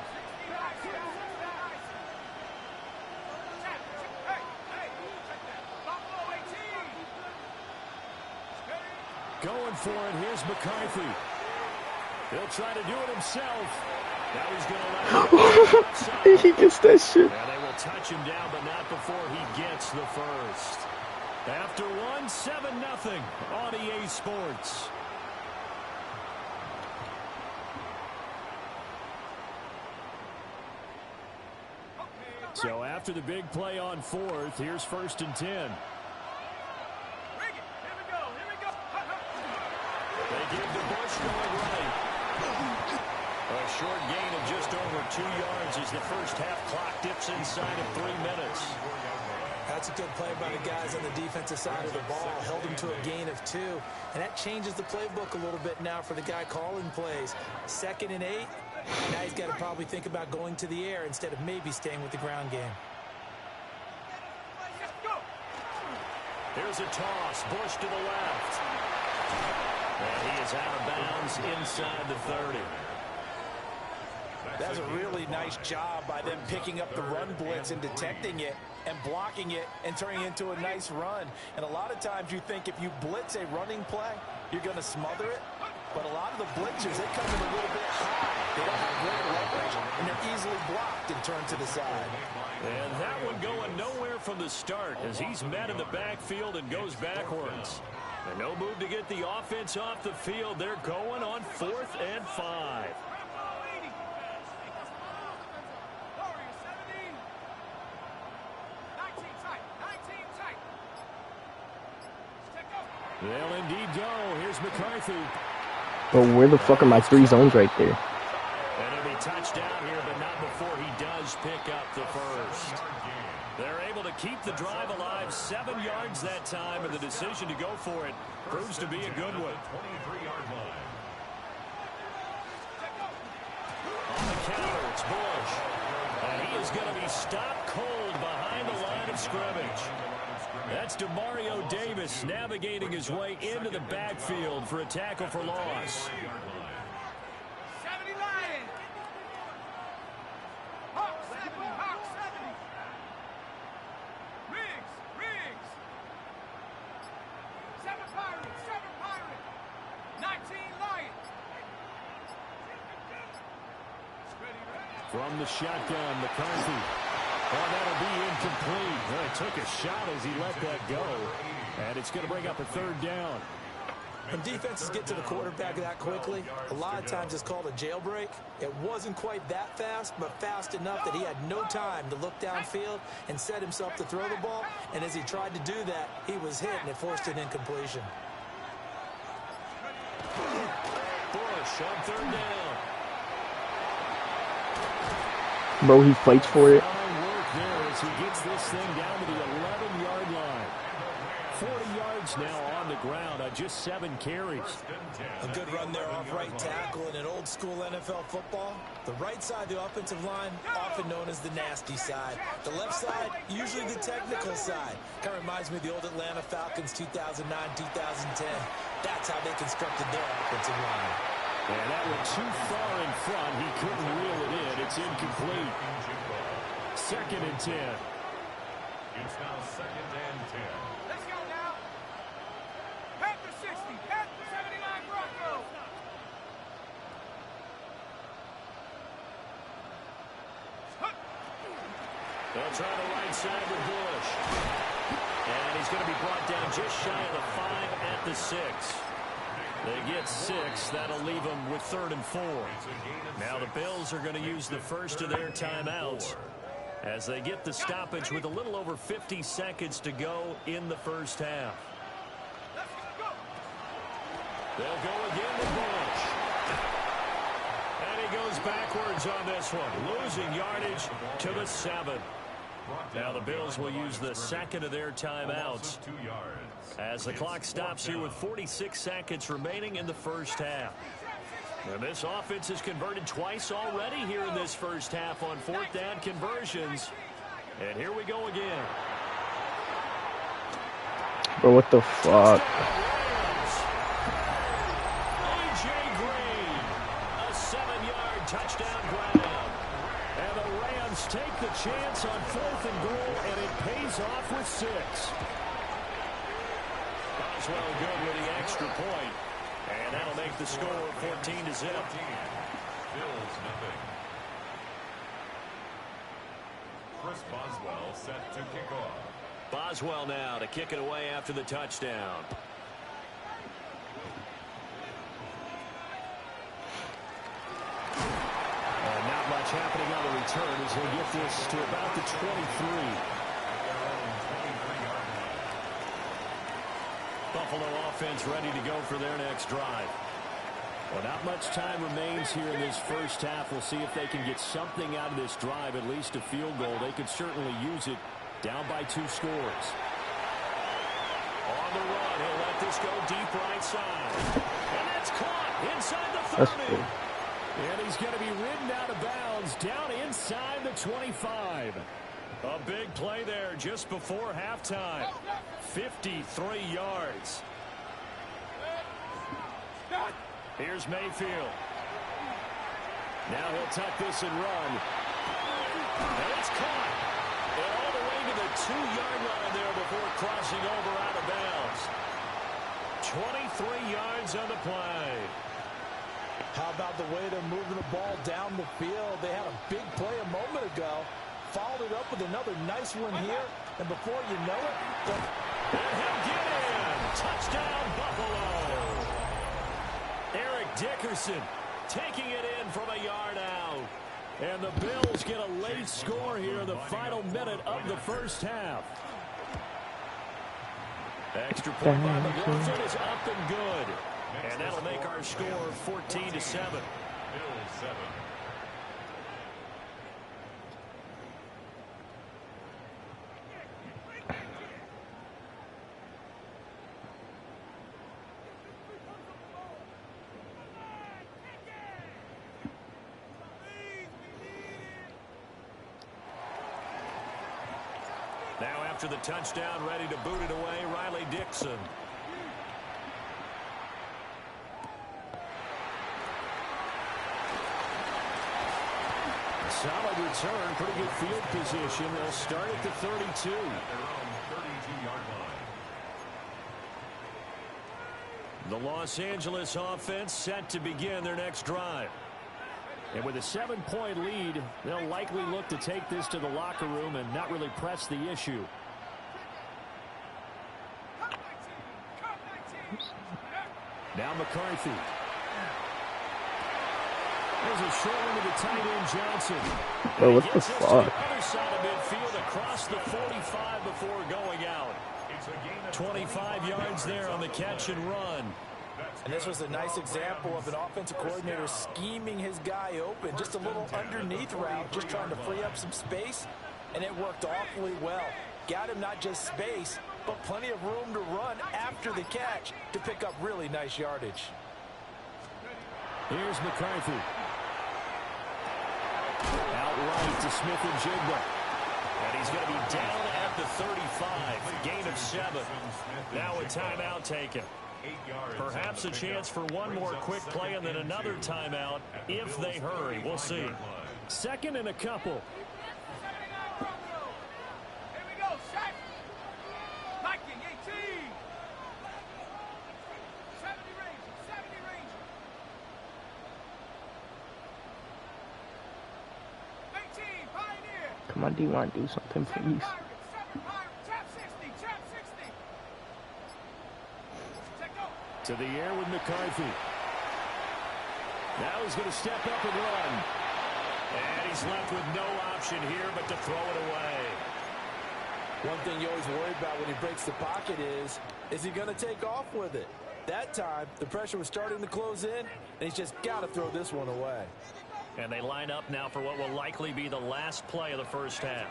Going for it. Here's McCarthy. He'll try to do it himself. Now he's going to let it go. He gets that shit. Yeah, they will touch him down, but not before he gets the first. After one, 7-0 on EA Sports. So after the big play on fourth, here's 1st and 10. They give to Bush going right. A short gain of just over 2 yards as the first half clock dips inside of 3 minutes. That's a good play by the guys on the defensive side of the ball. Held him to a gain of 2. And that changes the playbook a little bit now for the guy calling plays. 2nd and 8. Now he's got to probably think about going to the air instead of maybe staying with the ground game. Here's a toss. Bush to the left. And he is out of bounds inside the 30. That's a really nice job by them picking up the run blitz and detecting it and blocking it and turning it into a nice run. And a lot of times you think if you blitz a running play, you're going to smother it. But a lot of the blitzers, they come in a little bit high. They don't have great leverage, and they're easily blocked and turned to the side. And that one going nowhere from the start as he's met in the backfield and goes backwards. And no move to get the offense off the field. They're going on 4th and 5. They'll indeed go. Here's McCarthy. But where the fuck are my 3 zones right there? And he'll be touchdown here, but not before he does pick up the first. They're able to keep the drive alive. 7 yards that time, and the decision to go for it proves to be a good one. On the counter, it's Bush. And he is going to be stopped cold behind the line of scrimmage. That's DeMario Davis navigating his way into the backfield for a tackle for loss. 70 Lions. Hawk 70, Hawk 70. Riggs. 7 Pirates. 19 Lions. From the shotgun, McCarthy. Oh, that'll be incomplete. Well, he took a shot as he let that go. And it's going to bring up a 3rd down. When defenses get to the quarterback that quickly, a lot of times it's called a jailbreak. It wasn't quite that fast, but fast enough that he had no time to look downfield and set himself to throw the ball. And as he tried to do that, he was hit, and it forced an incompletion. Bush on 3rd down. Bro, he fights for it. There as he gets this thing down to the 11-yard line. 40 yards now on the ground on just 7 carries. A good run there off right tackle in an old-school NFL football. The right side of the offensive line, often known as the nasty side. The left side, usually the technical side. Kind of reminds me of the old Atlanta Falcons 2009-2010. That's how they constructed their offensive line. And that went too far in front. He couldn't reel it in. It's incomplete. 2nd and 10. It's now 2nd and 10. Let's go now. Panther 60. Panther 79 Broncos. They'll try the right side with Bush. And he's going to be brought down just shy of the 5 at the 6. They get 6. That'll leave them with 3rd and 4. Now the Bills are going to use the first of their timeouts as they get the stoppage with a little over 50 seconds to go in the first half. They'll go again with Bush. And he goes backwards on this one, losing yardage to the 7. Now the Bills will use the second of their timeouts as the clock stops here with 46 seconds remaining in the first half. And this offense has converted twice already here in this first half on 4th down conversions. And here we go again. Bro, what the fuck? A.J. Green, a 7-yard touchdown grab. And the Rams take the chance on 4th and goal, and it pays off with 6. Boswell good with the extra point. And that'll make the score 14-0. Bills nothing. Chris Boswell set to kick off. Boswell now to kick it away after the touchdown. And not much happening on the return as he'll get this to about the 23. Buffalo offense ready to go for their next drive. Well, not much time remains here in this first half. We'll see if they can get something out of this drive, at least a field goal. They could certainly use it. Down by 2 scores. On the run, he'll let this go deep right side. And that's caught inside the 30. And he's going to be ridden out of bounds down inside the 25. A big play there just before halftime. 53 yards. Here's Mayfield. Now he'll tuck this and run. And it's caught. And all the way to the 2-yard line there before crossing over out of bounds. 23 yards on the play. How about the way they're moving the ball down the field? They had a big play a moment ago. Followed it up with another nice one here. And before you know it, and he'll get in. Touchdown, Buffalo. Eric Dickerson taking it in from a yard out. And the Bills get a late score here in the final minute of the first half. Extra point by McLaughlin is up and good. And that'll make our score 14-7. Bills 7. Now after the touchdown, ready to boot it away, Riley Dixon. Solid return, pretty good field position. They'll start at the 32. At their own 32-yard line. The Los Angeles offense set to begin their next drive. And with a 7-point lead, they'll likely look to take this to the locker room and not really press the issue. Now McCarthy. There's a short one to the tight end, Johnson. Bro, what the fuck? Other side of midfield across the 45 before going out. 25 yards there on the catch and run. and this was a nice example of an offensive coordinator scheming his guy open. Just a little underneath route, just trying to free up some space, and it worked awfully well. Got him not just space, but plenty of room to run after the catch to pick up really nice yardage. Here's McCarthy. Outright to Smith-Njigba. And he's going to be down at the 35. Gain of 7. Now a timeout taken. Perhaps a chance for one more quick play and then another timeout if they hurry. We'll see. Second and a couple. Here we go, set. Liking 18. 70 Rangers, 70 Rangers. 18, Pioneer. Come on, D1, do something, please. To the air with McCarthy. Now he's going to step up and run. And he's left with no option here but to throw it away. One thing you always worry about when he breaks the pocket is he going to take off with it? That time, the pressure was starting to close in, and he's just got to throw this one away. And they line up now for what will likely be the last play of the first half.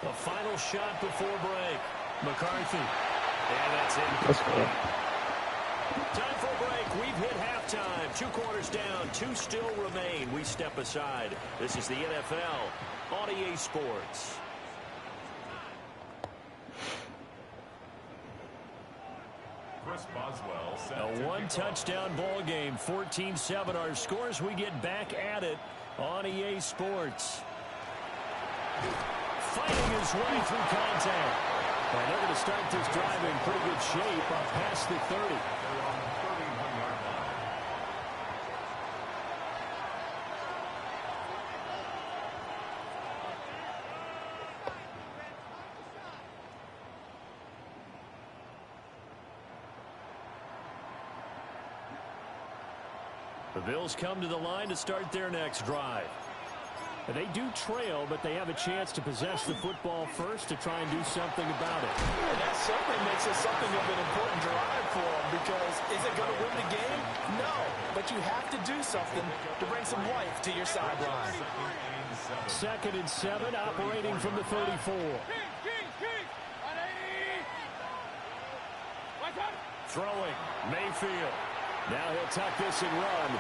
The final shot before break. McCarthy. And that's incomplete. Time for a break. We've hit halftime. 2 quarters down. 2 still remain. We step aside. This is the NFL on EA Sports. Chris Boswell A one-touchdown ball game, 14-7 our scores. We get back at it on EA Sports. Fighting his way through contact. And they're going to start this drive in pretty good shape up past the 30. They're on the 31-yard line. The Bills come to the line to start their next drive. And they do trail, but they have a chance to possess the football first to try and do something about it. And that certainly makes it something of an important drive for them, because is it going to win the game? No, but you have to do something to bring some life to your sideline. 2nd and 7, operating from the 34. Throwing, Mayfield. Now he'll tuck this and run.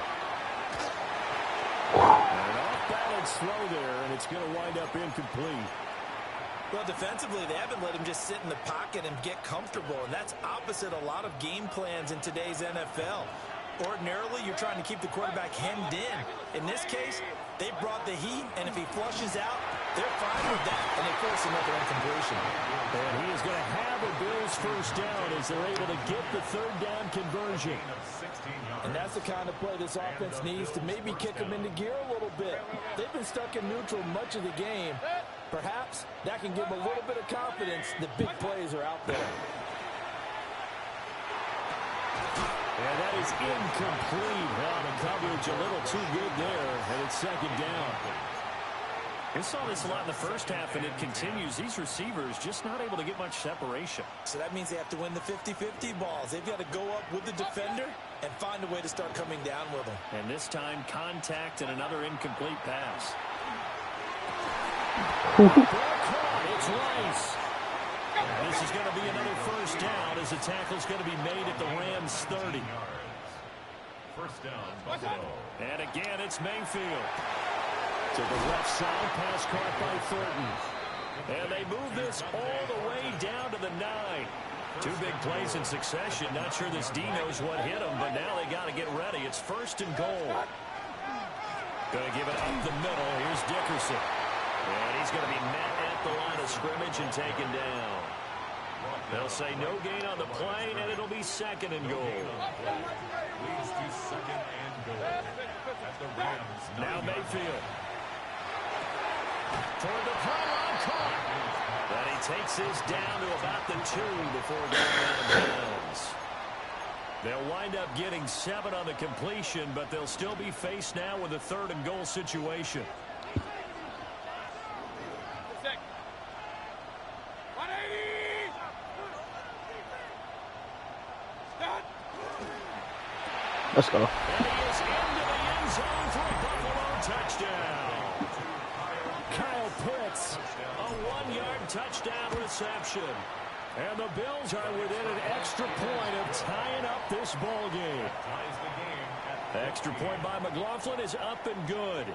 And an off-balance throw there, and it's going to wind up incomplete. Well, defensively, they haven't let him just sit in the pocket and get comfortable, and that's opposite a lot of game plans in today's NFL. Ordinarily, you're trying to keep the quarterback hemmed in. In this case, they brought the heat, and if he flushes out, they're fine with that, and they force another incompletion. And he is going to have a Bills first down as they're able to get the 3rd down conversion. And that's the kind of play this offense needs to maybe kick them into gear a little bit. They've been stuck in neutral much of the game. Perhaps that can give them a little bit of confidence that big plays are out there. And that is incomplete. Well, the coverage a little too good there, and it's 2nd down. We saw this a lot in the first half, and it continues. These receivers just not able to get much separation. So that means they have to win the 50-50 balls. They've got to go up with the defender and find a way to start coming down with them. And this time, contact and another incomplete pass. It's Rice. And this is going to be another first down as the tackle's going to be made at the Rams' 30. First down, Buffalo. And again, it's Mayfield. To the left side, pass caught by Thornton. And they move this all the way down to the 9. 2 big plays in succession. Not sure this D knows what hit him, but now they got to get ready. It's 1st and goal. Going to give it up the middle. Here's Dickerson. And he's going to be met at the line of scrimmage and taken down. They'll say no gain on the play, and it'll be 2nd and goal. Leads to 2nd and goal. At the Rams. Now Mayfield. Toward the pylon, caught. But he takes this down to about the 2 before going out of bounds. They'll wind up getting 7 on the completion, but they'll still be faced now with a 3rd and goal situation. Let's go. And he is into the end zone for a Buffalo touchdown. Kyle Pitts, a 1-yard touchdown reception. And the Bills are within an extra point of tying up this ball game. Extra point by McLaughlin is up and good.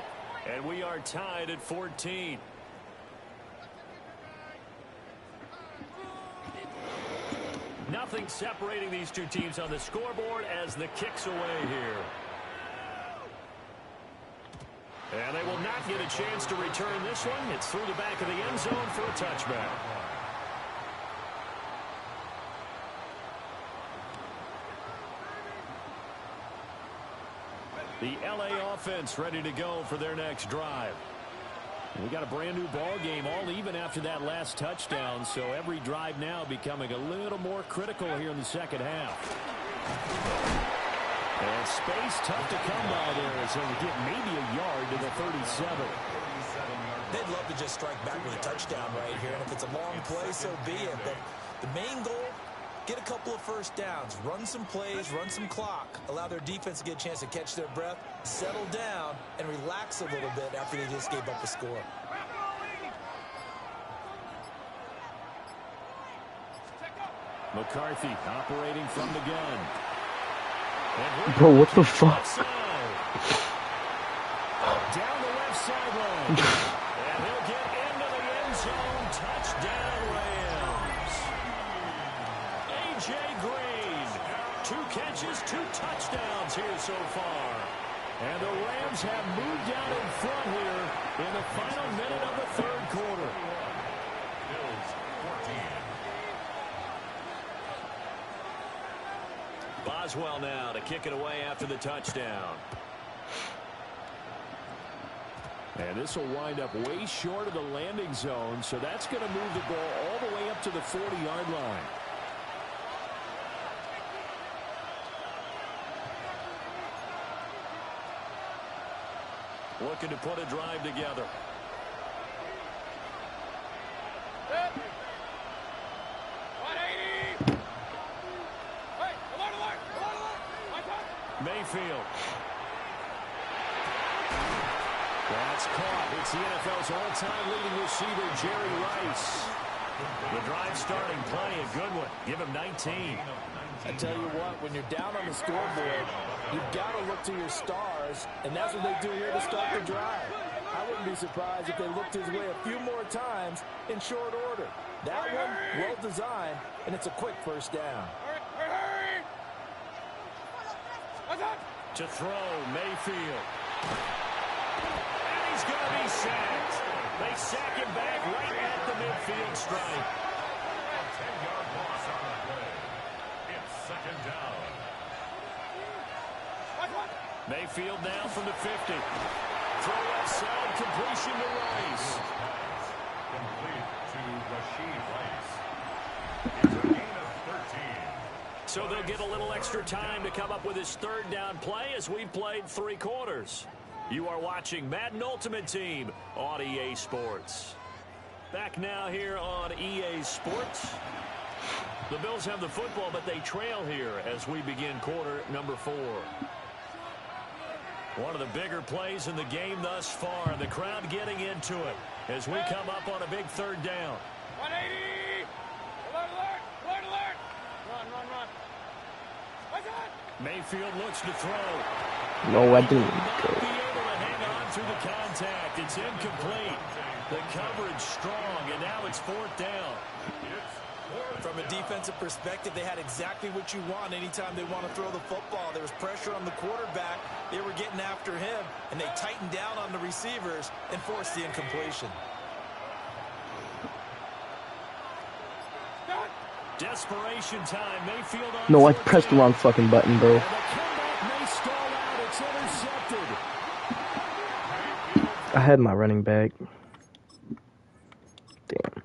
And we are tied at 14. Nothing separating these two teams on the scoreboard as the kick's away here. And they will not get a chance to return this one. It's through the back of the end zone for a touchback. The LA offense ready to go for their next drive. We got a brand new ball game, all even after that last touchdown, so every drive now becoming a little more critical here in the second half. And space tough to come by there, so we get maybe a yard to the 37. They'd love to just strike back with a touchdown right here, and if it's a long play, so be it. But the main goal, get a couple of first downs, run some plays, run some clock, allow their defense to get a chance to catch their breath, settle down, and relax a little bit after they just gave up a score. McCarthy operating from the gun. Bro, what the fuck? Down the left sideline. And he'll get into the end zone. Touchdown, Rams. A.J. Green. 2 catches. catches, 2 touchdowns here so far. And the Rams have moved out in front here in the final minute of the third quarter. Bills 14. Boswell now to kick it away after the touchdown. And this will wind up way short of the landing zone, so that's going to move the ball all the way up to the 40-yard line. Looking to put a drive together. Mayfield. That's caught. It's the NFL's all-time leading receiver, Jerry Rice. The drive starting play, a good one. Give him 19. I tell you what, when you're down on the scoreboard, you've got to look to your stars, and that's what they do here to start the drive. I wouldn't be surprised if they looked his way a few more times in short order. That one, well designed, and it's a quick first down. To throw, Mayfield. And he's going to be sacked. They sack him back right at the midfield stripe. 10-yard loss on the play. It's second down. Mayfield now from the 50. Throw outside, completion to Rice. Complete to Rashid Rice. It's a gain of 13. So they'll get a little extra time to come up with his third down play as we've played 3 quarters. You are watching Madden Ultimate Team on EA Sports. Back now here on EA Sports. The Bills have the football, but they trail here as we begin quarter number 4. One of the bigger plays in the game thus far. The crowd getting into it as we come up on a big third down. 180! Alert, alert! Alert, alert! Run. What's that? Mayfield looks to throw. No, I didn't. Not be able to hang on through the contact. It's incomplete. The coverage strong, and now it's 4th down. From a defensive perspective, they had exactly what you want anytime they want to throw the football. There was pressure on the quarterback. They were getting after him, and they tightened down on the receivers and forced the incompletion. Desperation time. Mayfield on No, I pressed the wrong fucking button, bro. And the comeback may stall out. It's intercepted. I had my running back. Damn.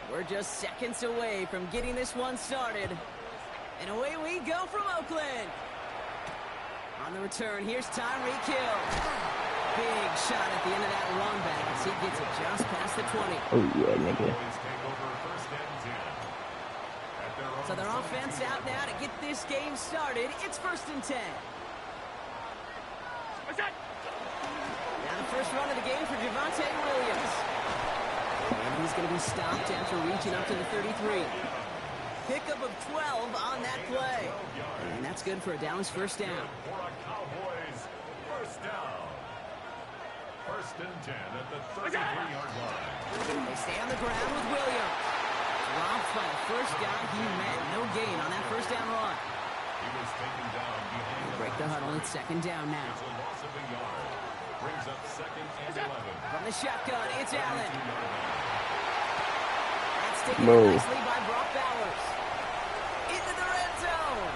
We're just seconds away from getting this one started. And away we go from Oakland. On the return, here's Tyreek Hill. Big shot at the end of that run back as he gets it just past the 20. Oh, yeah, nigga. So their offense out now to get this game started. It's 1st and 10. Now the first run of the game for Javonte Williams. And he's going to be stopped after reaching up to the 33. Pickup of 12 on that play. And that's good for a Dallas first down. For a Cowboys first down. First and 10 at the 33-yard line. They stay on the ground with Williams. Dropped by the first guy he met. No gain on that first down run. He was taken down behind the Break the huddle. It's second down now. It's a loss of a yard. Brings up second and 11. From the shotgun, it's Allen. That's taken Bro. in nicely by Brock Bowers. Into the red zone.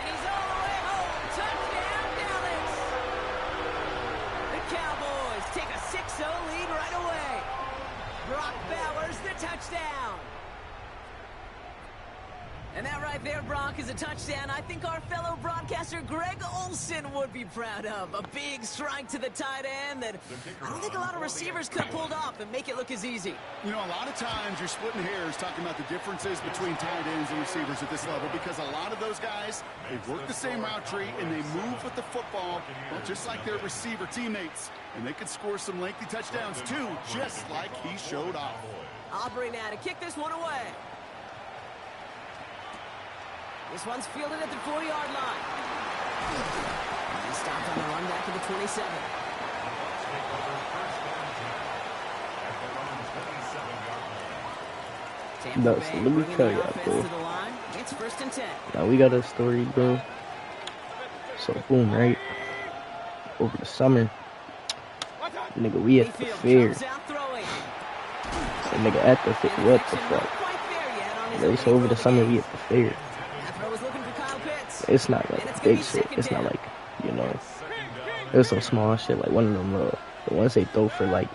And he's all the way home. Touchdown, Dallas. The Cowboys take a 6-0 lead right away. Brock Bowers, the touchdown. And that right there, Brock, is a touchdown I think our fellow broadcaster Greg Olson would be proud of. A big strike to the tight end that I don't think a lot of receivers could have pulled off and make it look as easy. You know, a lot of times you're splitting hairs talking about the differences between tight ends and receivers at this level because a lot of those guys, they work the same route tree and they move with the football, well, just like their receiver teammates. And they could score some lengthy touchdowns too, just like he showed off. Aubrey now to kick this one away. This one's fielded at the 40-yard line. He stopped on the run back to the 27. No, so let me tell y'all, bro. It's first and 10. Now we got a story, bro. So boom, right? Over the summer, nigga, we at the fair. So nigga at the fair, what the fuck? Right, so over the summer, we at the fair. It's not like big shit. It's not like, you know, it's some small shit. Like one of them, the ones they throw for like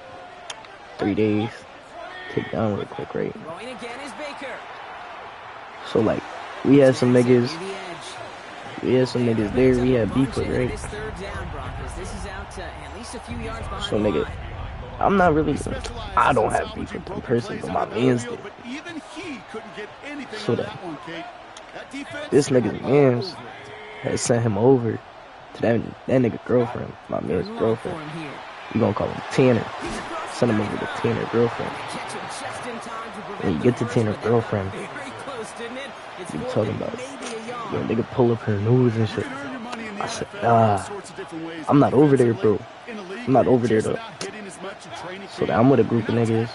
3 days, take down real quick, right? So like, we had some niggas there. We had beef with, right? So nigga, I'm not really, I don't have beef with them personally, but my mans did. So that this nigga's mans had sent him over to that nigga girlfriend, my man's girlfriend. We gonna call him Tanner. Send him over to Tanner girlfriend. When you get to Tanner girlfriend, you talking about, yo, nigga pull up her nose and shit. I said, nah, I'm not over there, bro. I'm not over there though. So that I'm with a group of niggas.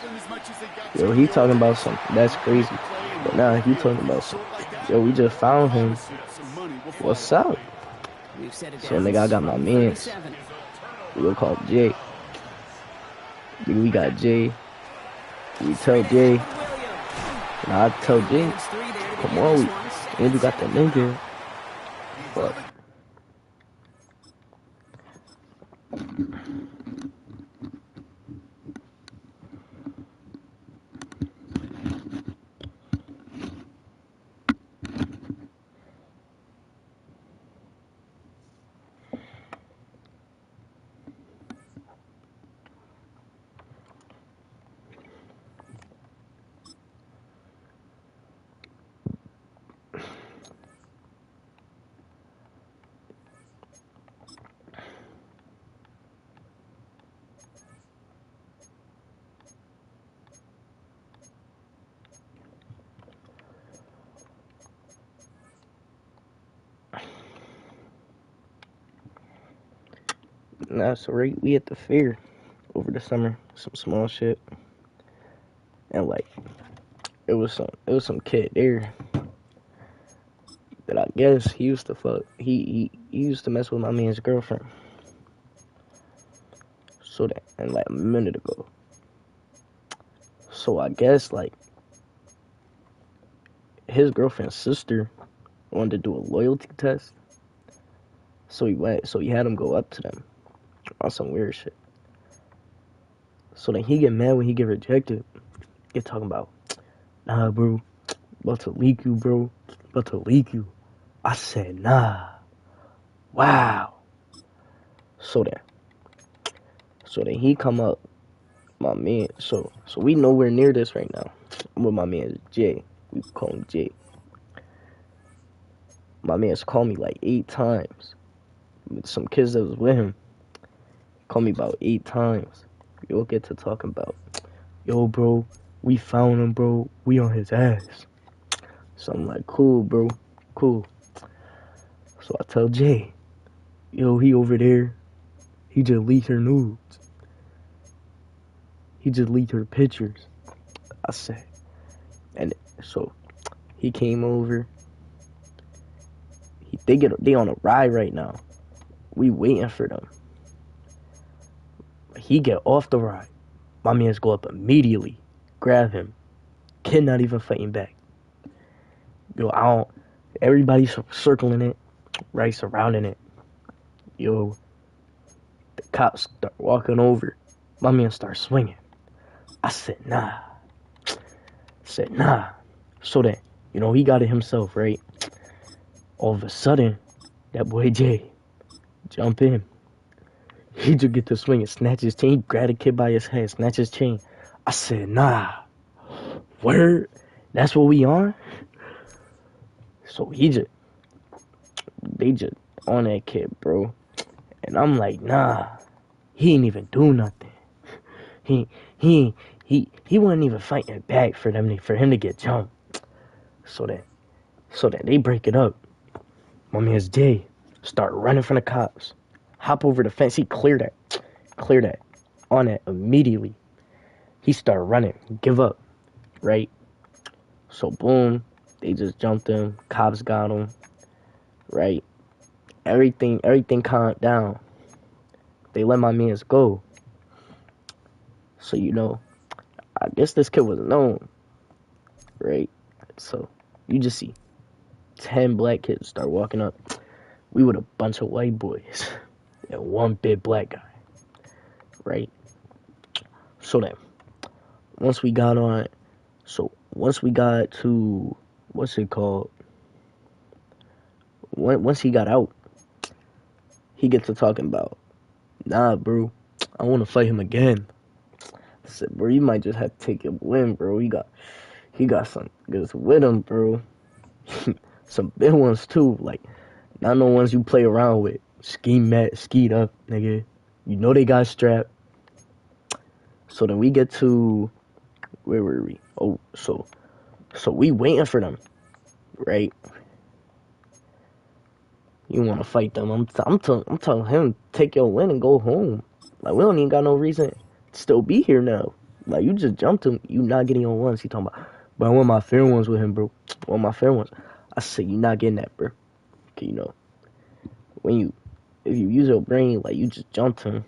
Yo, he talking about something. That's crazy. But now he talking about something. Yo, we just found him. What's up? So nigga, I got my mans. We gonna call Jay. Nigga, we got Jay. We tell Jay. Nah, I tell Jay. Come on, and you got that nigga. Fuck. Nah, so right, we at the fair over the summer, some small shit, and like, it was some kid there that I guess he used to fuck. He used to mess with my man's girlfriend. So that, and like a minute ago. So I guess like his girlfriend's sister wanted to do a loyalty test. So he had him go up to them on some weird shit. So then he get mad when he get rejected. Get talking about, nah, bro, about to leak you, bro. About to leak you. I said, nah. Wow. So then he come up, my man. So we nowhere near this right now. I'm with my man Jay. We call him Jay. My man's called me like 8 times. Some kids that was with him called me about 8 times. You'll get to talking about, yo, bro, we found him, bro. We on his ass. So I'm like, cool, bro, cool. So I tell Jay, yo, he over there. He just leaked her nudes. He just leaked her pictures. I said, and so he came over. They on a ride right now. We waiting for them. He get off the ride. My mans go up immediately, grab him. Kid not even fighting back. Yo, I don't. Everybody's circling it, right, surrounding it. Yo, the cops start walking over. My man starts swinging. I said, nah. So then, he got it himself, right? All of a sudden, that boy Jay jump in. He just get to swing and snatch his chain. He grab a kid by his head, snatch his chain. I said, nah. Word? That's what we on? So they just on that kid, bro. And I'm like, nah. He ain't even do nothing. He wasn't even fighting back for him to get jumped. So that they break it up. My man's Jay start running from the cops. Hop over the fence. He clear that on that immediately. He start running. Give up. Right? So boom. They just jumped him. Cops got him. Right? Everything calmed down. They let my mans go. So I guess this kid was known. Right? So you just see 10 black kids start walking up. We were a bunch of white boys and one big black guy, right? So then, once we got to, what's it called? Once he got out, he gets to talking about, nah, bro, I want to fight him again. I said, bro, you might just have to take him win, bro. He got some goods with him, bro. Some big ones too, like not no ones you play around with. Skied up, nigga. You know they got strapped. So then we get to, where were we? Oh, so we waiting for them, right? You want to fight them? I'm telling him, take your win and go home. Like, we don't even got no reason to still be here now. Like, you just jumped him. You not getting on ones. He talking about, but I want my fair ones with him, bro. I want my fair ones. I said, you not getting that, bro. Okay, if you use your brain, like, you just jumped him.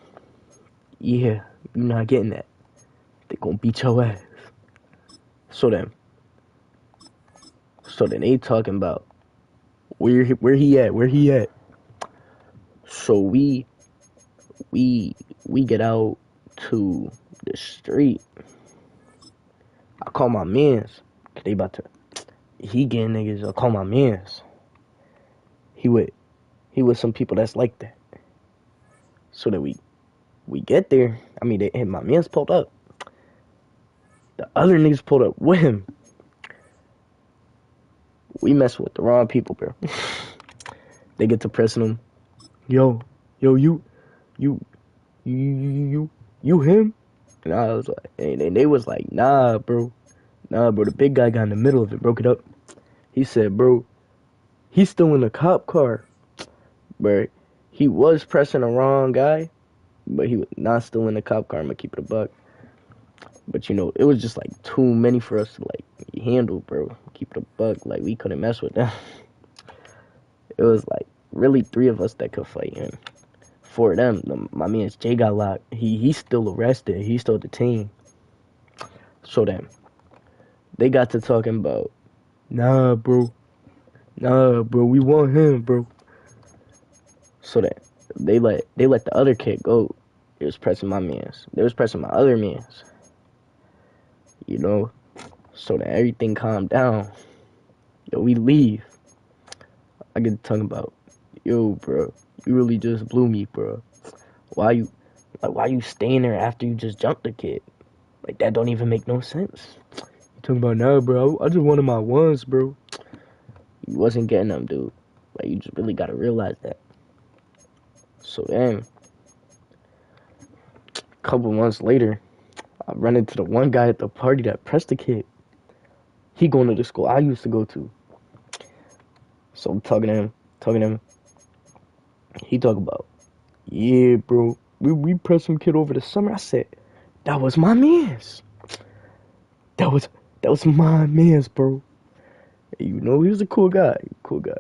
Yeah, you not getting that. They gonna beat your ass. So then they talking about where he at. So we get out to the street. I call my mans. He getting niggas. I call my mans. He with some people that's like that. So that we get there. I mean, my mans pulled up. The other niggas pulled up with him. We mess with the wrong people, bro. They get to pressing him. Yo, you him? And I was like, and they was like, nah, bro. The big guy got in the middle of it, broke it up. He said, bro, he's still in the cop car. But he was pressing the wrong guy, but he was not still in the cop car. I'm gonna keep it a buck. But it was just like too many for us to like handle, bro. Keep it a buck. Like, we couldn't mess with them. It was like really 3 of us that could fight, and 4 of them, my man's Jay got locked. He's still arrested. He's still detained. So then they got to talking about, nah, bro, we want him, bro. So that they let the other kid go. It was pressing my mans. They was pressing my other mans. So that everything calmed down. Yo, we leave. I get to talking about, yo, bro, you really just blew me, bro. Why you staying there after you just jumped the kid? Like, that don't even make no sense. You talking about, nah, bro, I just wanted my ones, bro. You wasn't getting them, dude. Like, you just really gotta realize that. So then, a couple months later, I run into the one guy at the party that pressed the kid. He going to the school I used to go to. So I'm talking to him. He talk about, yeah, bro, we pressed some kid over the summer. I said, That was my man's. That was my man's, bro. You know he was a cool guy. Cool guy.